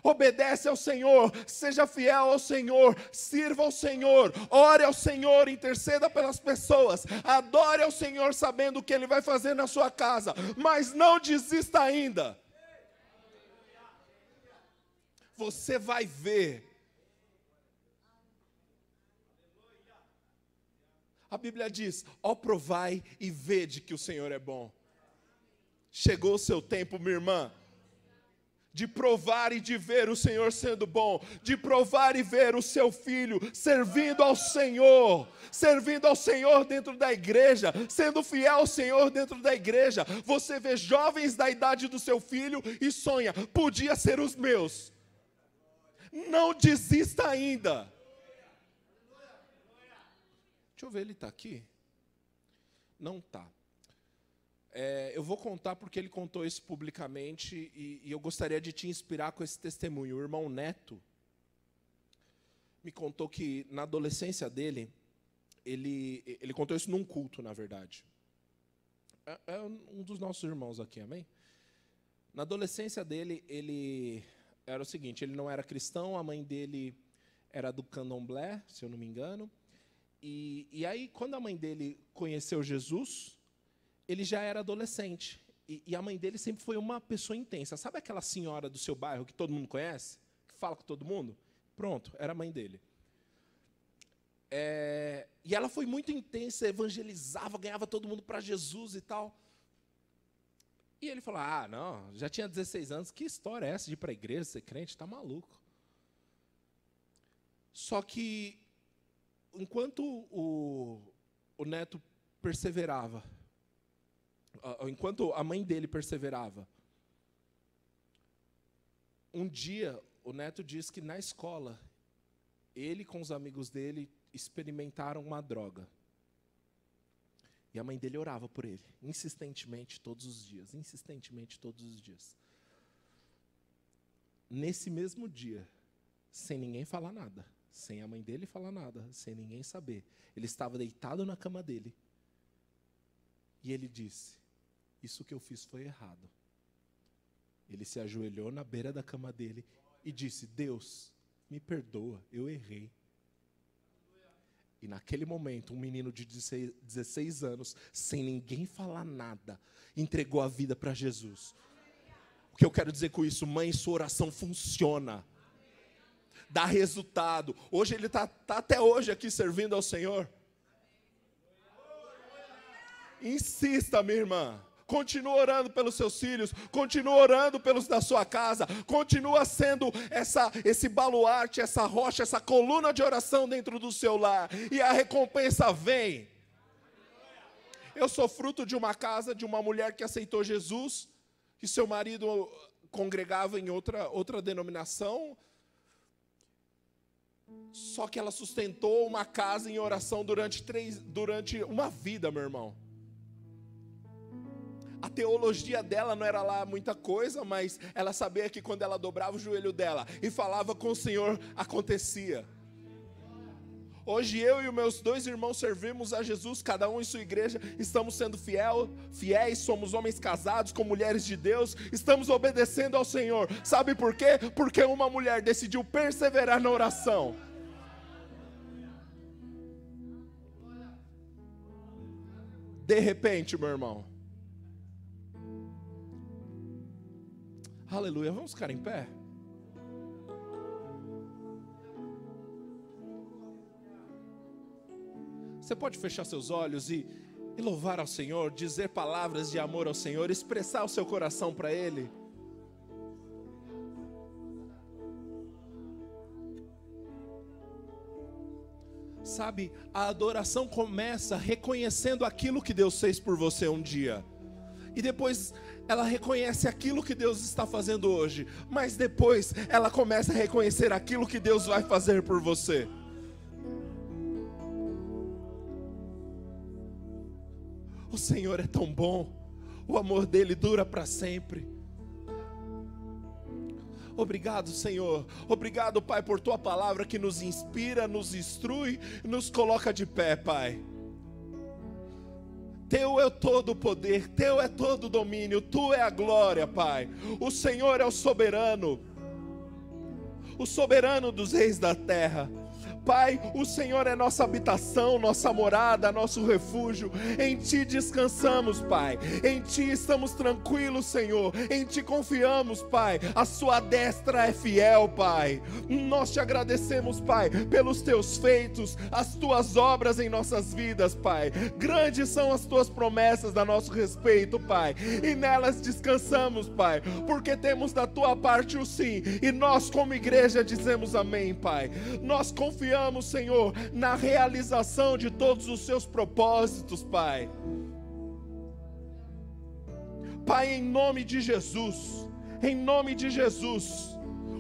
Obedece ao Senhor, seja fiel ao Senhor, sirva ao Senhor, ore ao Senhor, interceda pelas pessoas, adore ao Senhor sabendo o que Ele vai fazer na sua casa, mas não desista ainda. Você vai ver. A Bíblia diz, ó provai e vede que o Senhor é bom. Chegou o seu tempo, minha irmã, de provar e de ver o Senhor sendo bom, de provar e ver o seu filho servindo ao Senhor dentro da igreja, sendo fiel ao Senhor dentro da igreja. Você vê jovens da idade do seu filho e sonha, podia ser os meus. Não desista ainda. Deixa eu ver, ele está aqui? Não está. Eu vou contar porque ele contou isso publicamente e eu gostaria de te inspirar com esse testemunho. O irmão Neto me contou que na adolescência dele, ele contou isso num culto, na verdade. É um dos nossos irmãos aqui, amém? Na adolescência dele, ele era o seguinte, ele não era cristão, a mãe dele era do candomblé, se eu não me engano. E aí, quando a mãe dele conheceu Jesus, ele já era adolescente. E a mãe dele sempre foi uma pessoa intensa. Sabe aquela senhora do seu bairro que todo mundo conhece? Que fala com todo mundo? Pronto, era a mãe dele. E ela foi muito intensa, evangelizava, ganhava todo mundo para Jesus e tal. E ele falou, não, já tinha 16 anos, que história é essa de ir para a igreja, ser crente? Está maluco. Só que, enquanto o Neto perseverava, enquanto a mãe dele perseverava, um dia o Neto disse que na escola, ele com os amigos dele experimentaram uma droga. E a mãe dele orava por ele, insistentemente todos os dias, Nesse mesmo dia, sem ninguém falar nada, sem a mãe dele falar nada, sem ninguém saber, ele estava deitado na cama dele, e ele disse, isso que eu fiz foi errado. Ele se ajoelhou na beira da cama dele e disse, Deus, me perdoa, eu errei. E naquele momento, um menino de 16 anos, sem ninguém falar nada, entregou a vida para Jesus. O que eu quero dizer com isso? Mãe, sua oração funciona. Dá resultado. Hoje ele está até hoje aqui servindo ao Senhor. Insista, minha irmã. Continua orando pelos seus filhos, continua orando pelos da sua casa, continua sendo esse baluarte, essa rocha, essa coluna de oração dentro do seu lar, e a recompensa vem. Eu sou fruto de uma casa, de uma mulher que aceitou Jesus, que seu marido congregava em outra denominação, só que ela sustentou uma casa em oração durante uma vida, meu irmão. A teologia dela não era lá muita coisa, mas ela sabia que quando ela dobrava o joelho dela e falava com o Senhor, acontecia. Hoje eu e os meus 2 irmãos servimos a Jesus, cada um em sua igreja, estamos sendo fiéis, somos homens casados com mulheres de Deus, estamos obedecendo ao Senhor. Sabe por quê? Porque uma mulher decidiu perseverar na oração. De repente, meu irmão, aleluia, vamos ficar em pé? Você pode fechar seus olhos e louvar ao Senhor, dizer palavras de amor ao Senhor, expressar o seu coração para Ele. Sabe, a adoração começa reconhecendo aquilo que Deus fez por você um dia. E depois ela reconhece aquilo que Deus está fazendo hoje. Mas depois ela começa a reconhecer aquilo que Deus vai fazer por você. O Senhor é tão bom. O amor dele dura para sempre. Obrigado, Senhor. Obrigado, Pai, por tua palavra que nos inspira, nos instrui, nos coloca de pé, Pai. Teu é todo o poder, Teu é todo o domínio, Tu é a glória, Pai. O Senhor é o soberano dos reis da terra. Pai, o Senhor é nossa habitação, nossa morada, nosso refúgio. Em Ti descansamos, Pai. Em Ti estamos tranquilos, Senhor. Em Ti confiamos, Pai. A Sua destra é fiel, Pai. Nós Te agradecemos, Pai, pelos Teus feitos, as Tuas obras em nossas vidas, Pai. Grandes são as Tuas promessas a nosso respeito, Pai. E nelas descansamos, Pai, porque temos da Tua parte o sim. E nós, como igreja, dizemos amém, Pai. Nós confiamos, Senhor, na realização de todos os Seus propósitos, Pai. Pai, em nome de Jesus,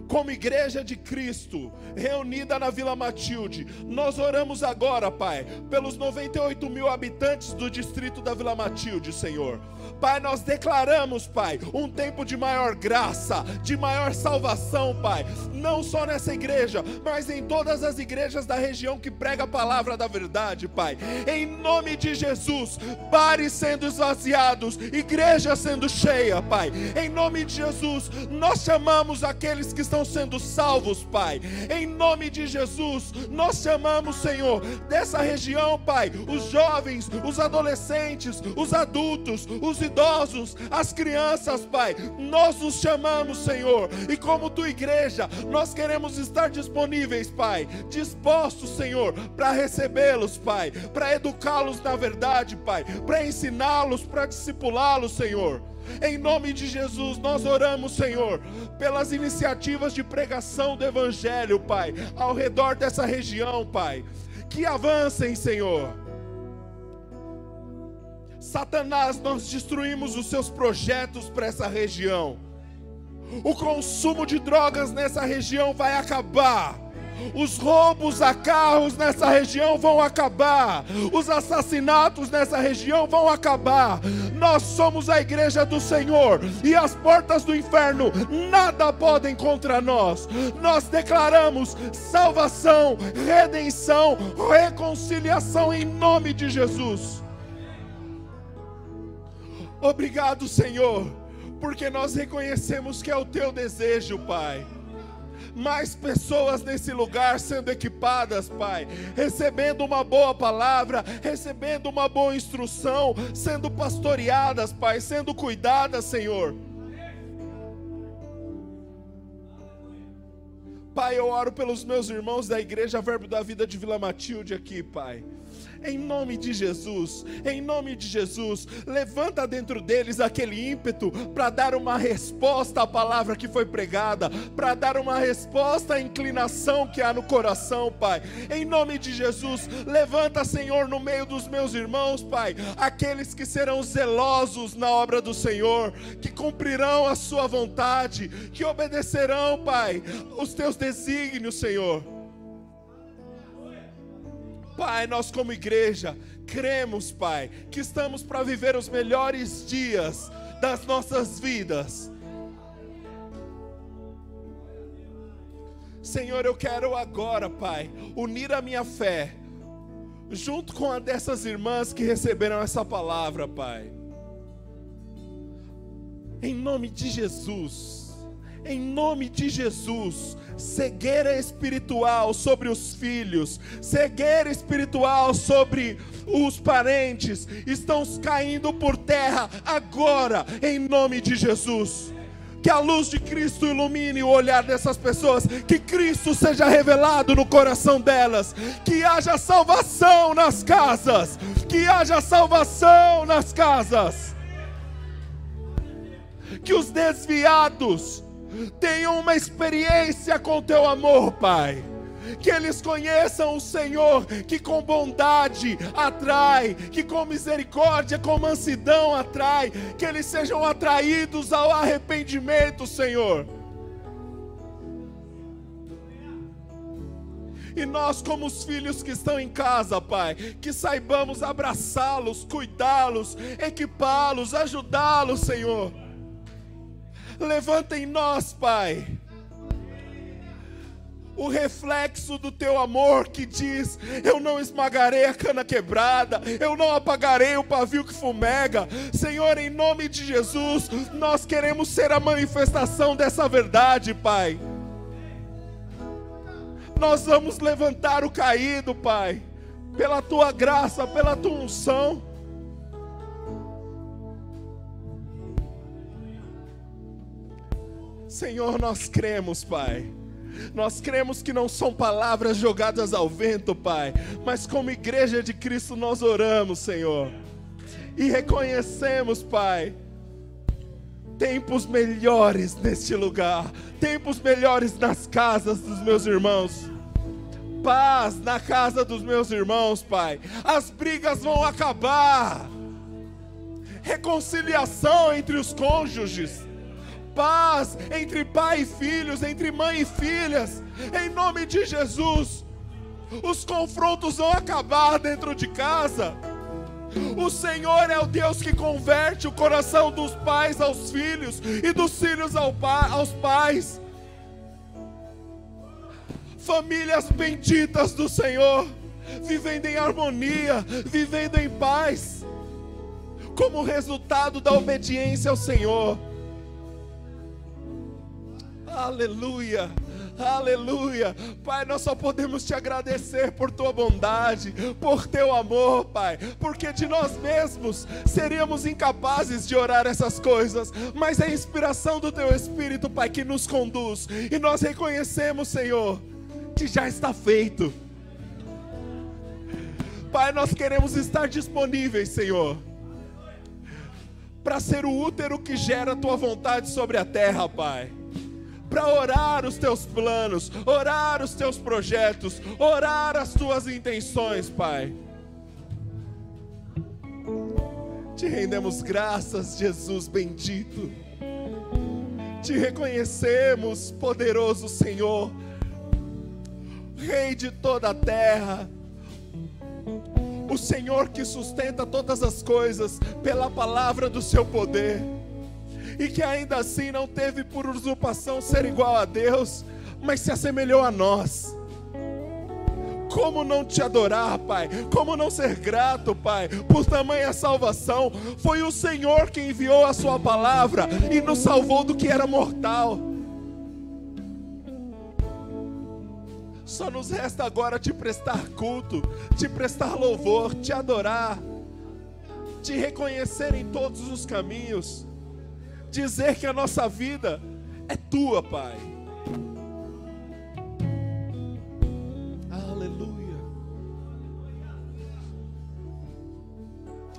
como igreja de Cristo, reunida na Vila Matilde, nós oramos agora, Pai, pelos 98 mil habitantes do distrito da Vila Matilde, Senhor. Pai, nós declaramos, Pai, um tempo de maior graça, de maior salvação, Pai, não só nessa igreja, mas em todas as igrejas da região que prega a palavra da verdade, Pai. Em nome de Jesus, bares sendo esvaziados, igreja sendo cheia, Pai. Em nome de Jesus, nós chamamos aqueles que estão sendo salvos, Pai. Em nome de Jesus, nós chamamos, Senhor, dessa região, Pai, os jovens, os adolescentes, os adultos, os idosos, as crianças, Pai. Nós os chamamos, Senhor, e como Tua igreja, nós queremos estar disponíveis, Pai, dispostos, Senhor, para recebê-los, Pai, para educá-los na verdade, Pai, para ensiná-los, para discipulá-los, Senhor. Em nome de Jesus, nós oramos, Senhor, pelas iniciativas de pregação do Evangelho, Pai, ao redor dessa região, Pai, que avancem, Senhor. Satanás, nós destruímos os seus projetos para essa região. O consumo de drogas nessa região vai acabar. Os roubos a carros nessa região vão acabar. Os assassinatos nessa região vão acabar. Nós somos a igreja do Senhor, e as portas do inferno nada podem contra nós. Nós declaramos salvação, redenção, reconciliação em nome de Jesus. Obrigado, Senhor, porque nós reconhecemos que é o Teu desejo, Pai. Mais pessoas nesse lugar sendo equipadas, Pai, recebendo uma boa palavra, recebendo uma boa instrução, sendo pastoreadas, Pai, sendo cuidadas, Senhor. Pai, eu oro pelos meus irmãos da Igreja Verbo da Vida de Vila Matilde aqui, Pai. Em nome de Jesus, levanta dentro deles aquele ímpeto para dar uma resposta à palavra que foi pregada, para dar uma resposta à inclinação que há no coração, Pai. Em nome de Jesus, levanta, Senhor, no meio dos meus irmãos, Pai, aqueles que serão zelosos na obra do Senhor, que cumprirão a Sua vontade, que obedecerão, Pai, os Teus desígnios, Senhor. Pai, nós como igreja, cremos, Pai, que estamos para viver os melhores dias das nossas vidas. Senhor, eu quero agora, Pai, unir a minha fé, junto com a dessas irmãs que receberam essa palavra, Pai. Em nome de Jesus. Em nome de Jesus, cegueira espiritual sobre os filhos, cegueira espiritual sobre os parentes, estão caindo por terra agora, em nome de Jesus. Que a luz de Cristo ilumine o olhar dessas pessoas, que Cristo seja revelado no coração delas, que haja salvação nas casas, que haja salvação nas casas, que os desviados tenham uma experiência com Teu amor, Pai. Que eles conheçam o Senhor, que com bondade atrai, que com misericórdia, com mansidão atrai, que eles sejam atraídos ao arrependimento, Senhor. E nós, como os filhos que estão em casa, Pai, que saibamos abraçá-los, cuidá-los, equipá-los, ajudá-los, Senhor. Levanta em nós, Pai, o reflexo do Teu amor que diz: eu não esmagarei a cana quebrada, eu não apagarei o pavio que fumega. Senhor, em nome de Jesus, nós queremos ser a manifestação dessa verdade, Pai. Nós vamos levantar o caído, Pai, pela Tua graça, pela Tua unção. Senhor, nós cremos, Pai. Nós cremos que não são palavras jogadas ao vento, Pai, mas como igreja de Cristo nós oramos, Senhor, e reconhecemos, Pai, tempos melhores neste lugar, tempos melhores nas casas dos meus irmãos, paz na casa dos meus irmãos, Pai. As brigas vão acabar, reconciliação entre os cônjuges, paz entre pai e filhos, entre mãe e filhas, em nome de Jesus. Os confrontos vão acabar dentro de casa. O Senhor é o Deus que converte o coração dos pais aos filhos e dos filhos aos pais. Famílias benditas do Senhor, vivendo em harmonia, vivendo em paz, como resultado da obediência ao Senhor. Aleluia, aleluia. Pai, nós só podemos te agradecer por tua bondade, por teu amor, Pai, porque de nós mesmos seríamos incapazes de orar essas coisas, mas é a inspiração do teu Espírito, Pai, que nos conduz, e nós reconhecemos, Senhor, que já está feito. Pai, nós queremos estar disponíveis, Senhor, para ser o útero que gera a tua vontade sobre a terra, Pai, para orar os teus planos, orar os teus projetos, orar as tuas intenções, Pai. Te rendemos graças, Jesus bendito. Te reconhecemos, poderoso Senhor, Rei de toda a terra, o Senhor que sustenta todas as coisas pela palavra do seu poder, e que ainda assim não teve por usurpação ser igual a Deus, mas se assemelhou a nós. Como não te adorar, Pai? Como não ser grato, Pai, por tamanha salvação? Foi o Senhor que enviou a sua palavra e nos salvou do que era mortal. Só nos resta agora te prestar culto, te prestar louvor, te adorar, te reconhecer em todos os caminhos, dizer que a nossa vida é tua, Pai. Aleluia,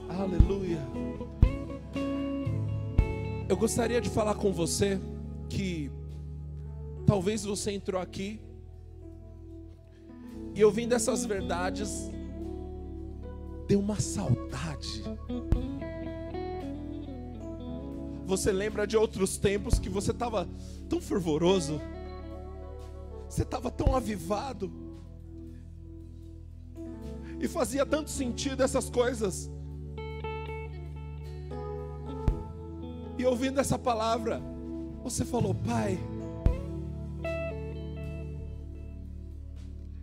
aleluia. Eu gostaria de falar com você que talvez você entrou aqui e ouvindo essas verdades deu uma saudade. Você lembra de outros tempos que você estava tão fervoroso, você estava tão avivado, e fazia tanto sentido essas coisas. E ouvindo essa palavra, você falou: Pai,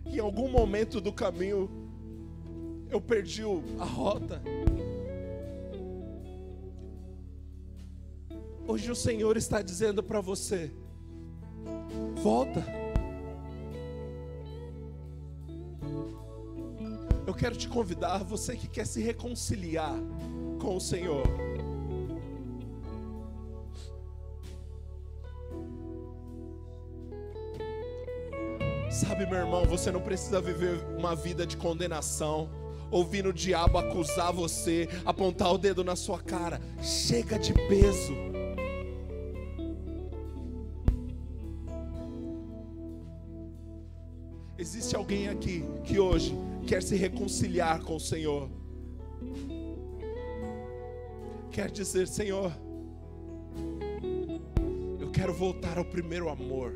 em algum momento do caminho eu perdi a rota. Hoje o Senhor está dizendo para você: volta. Eu quero te convidar, você que quer se reconciliar com o Senhor. Sabe, meu irmão, você não precisa viver uma vida de condenação, ouvindo o diabo acusar você, apontar o dedo na sua cara. Chega de peso. Existe alguém aqui que hoje quer se reconciliar com o Senhor, quer dizer: Senhor, eu quero voltar ao primeiro amor.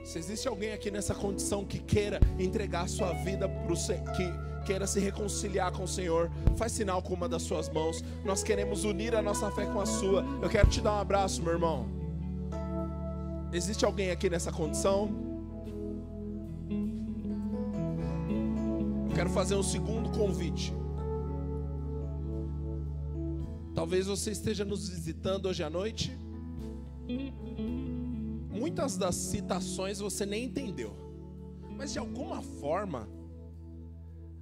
Se existe alguém aqui nessa condição que queira entregar a sua vida para o Senhor, que queira se reconciliar com o Senhor, faz sinal com uma das suas mãos. Nós queremos unir a nossa fé com a sua. Eu quero te dar um abraço, meu irmão. Existe alguém aqui nessa condição? Eu quero fazer um segundo convite. Talvez você esteja nos visitando hoje à noite. muitas das citações você nem entendeu, mas de alguma forma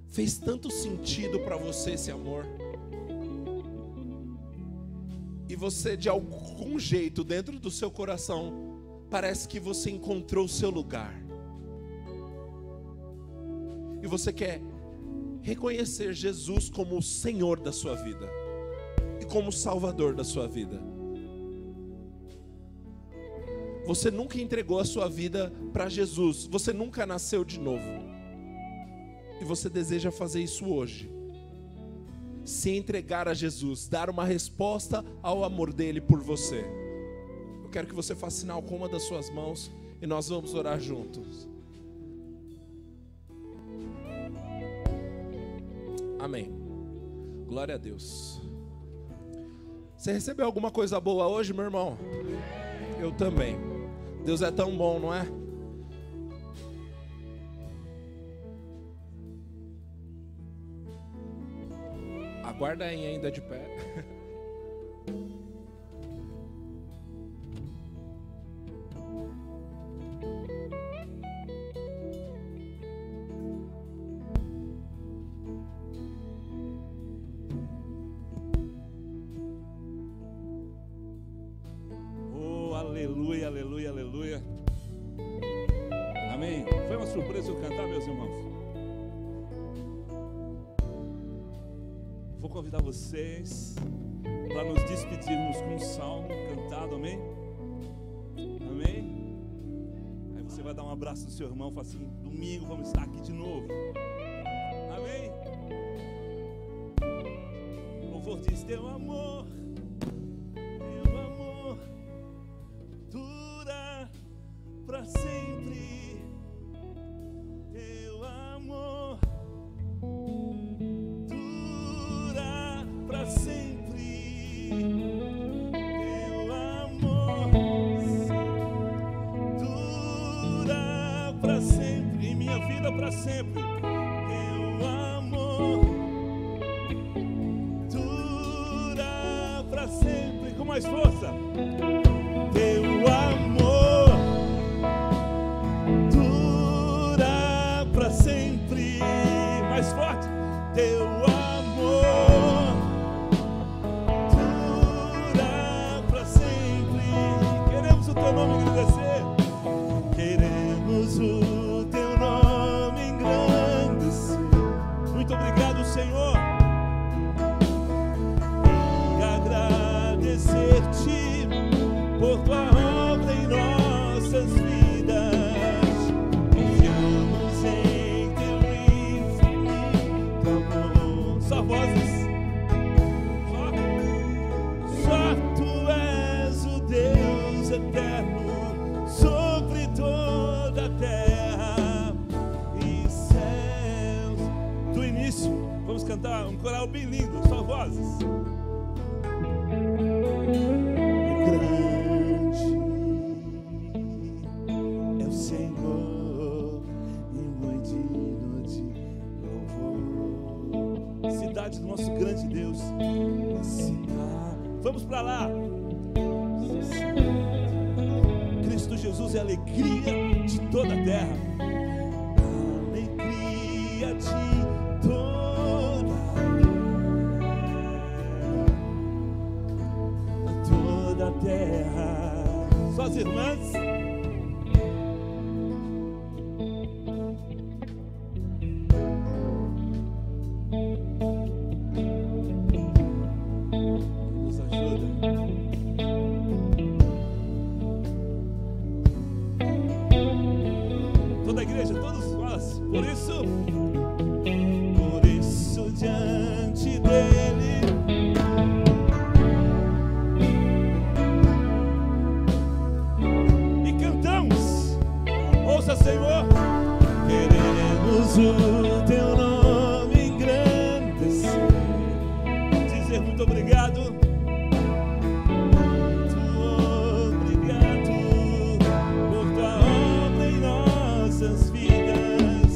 fez tanto sentido para você esse amor. E você, de algum jeito, dentro do seu coração, parece que você encontrou o seu lugar. E você quer reconhecer Jesus como o Senhor da sua vida e como o Salvador da sua vida. Você nunca entregou a sua vida para Jesus. Você nunca nasceu de novo. E você deseja fazer isso hoje. Se entregar a Jesus, dar uma resposta ao amor dele por você. Eu quero que você faça sinal com uma das suas mãos e nós vamos orar juntos. Amém. Glória a Deus. Você recebeu alguma coisa boa hoje, meu irmão? Eu também. Deus é tão bom, não é? Aguarda aí ainda de pé. Oh, aleluia, aleluia, aleluia. Amém. Foi uma surpresa eu cantar, meus irmãos. Vou convidar vocês para nos despedirmos com um salmo cantado, amém? Amém? Aí você vai dar um abraço no seu irmão e falar assim: domingo vamos estar aqui de novo. Amém? O louvor diz: teu amor dura para sempre. Teu amor sempre, teu amor dura para sempre, em minha vida para sempre. Teu amor dura para sempre, com mais força. Teu amor dura para sempre, mais forte. Teu amor o teu nome engrandecer, queremos o teu nome engrandecer. Muito obrigado, Senhor, e agradecer-te por tua obra em nossas vidas. Confiamos em teu infinito amor. Só vozes, só tu és o Deus eterno sobre toda a terra e céus. Do início, vamos cantar um coral bem lindo, só vozes. Grande é o Senhor e muito digno de louvor. Cidade do nosso grande Deus. Vamos para lá. Cristo Jesus é a alegria de toda a terra. Alegria de toda a terra. Só as irmãs. Nos ajuda. Toda a igreja, todos nós. Por isso diante dele e cantamos. Ouça, Senhor, queremos o teu nome engrandecer, dizer muito obrigado. Obrigado por tua obra em nossas vidas.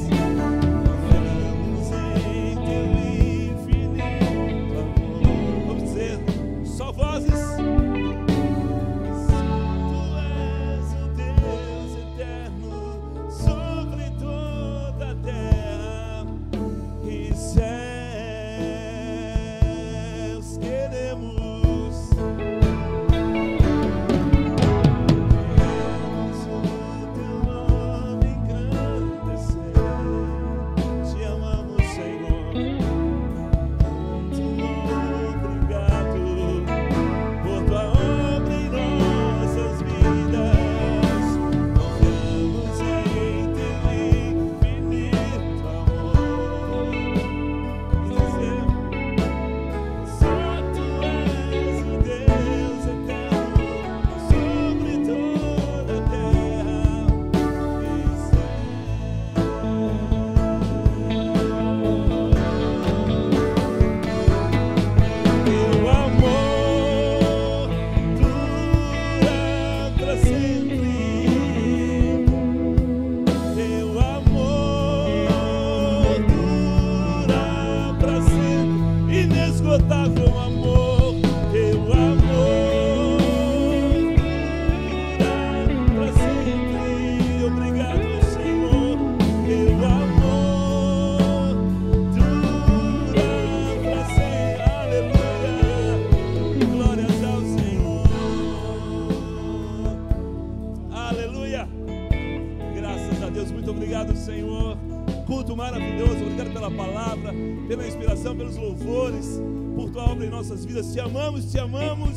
pela palavra, pela inspiração, pelos louvores, por tua obra em nossas vidas. Te amamos, te amamos,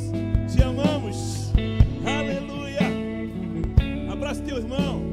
te amamos. Aleluia. Abraça teu irmão.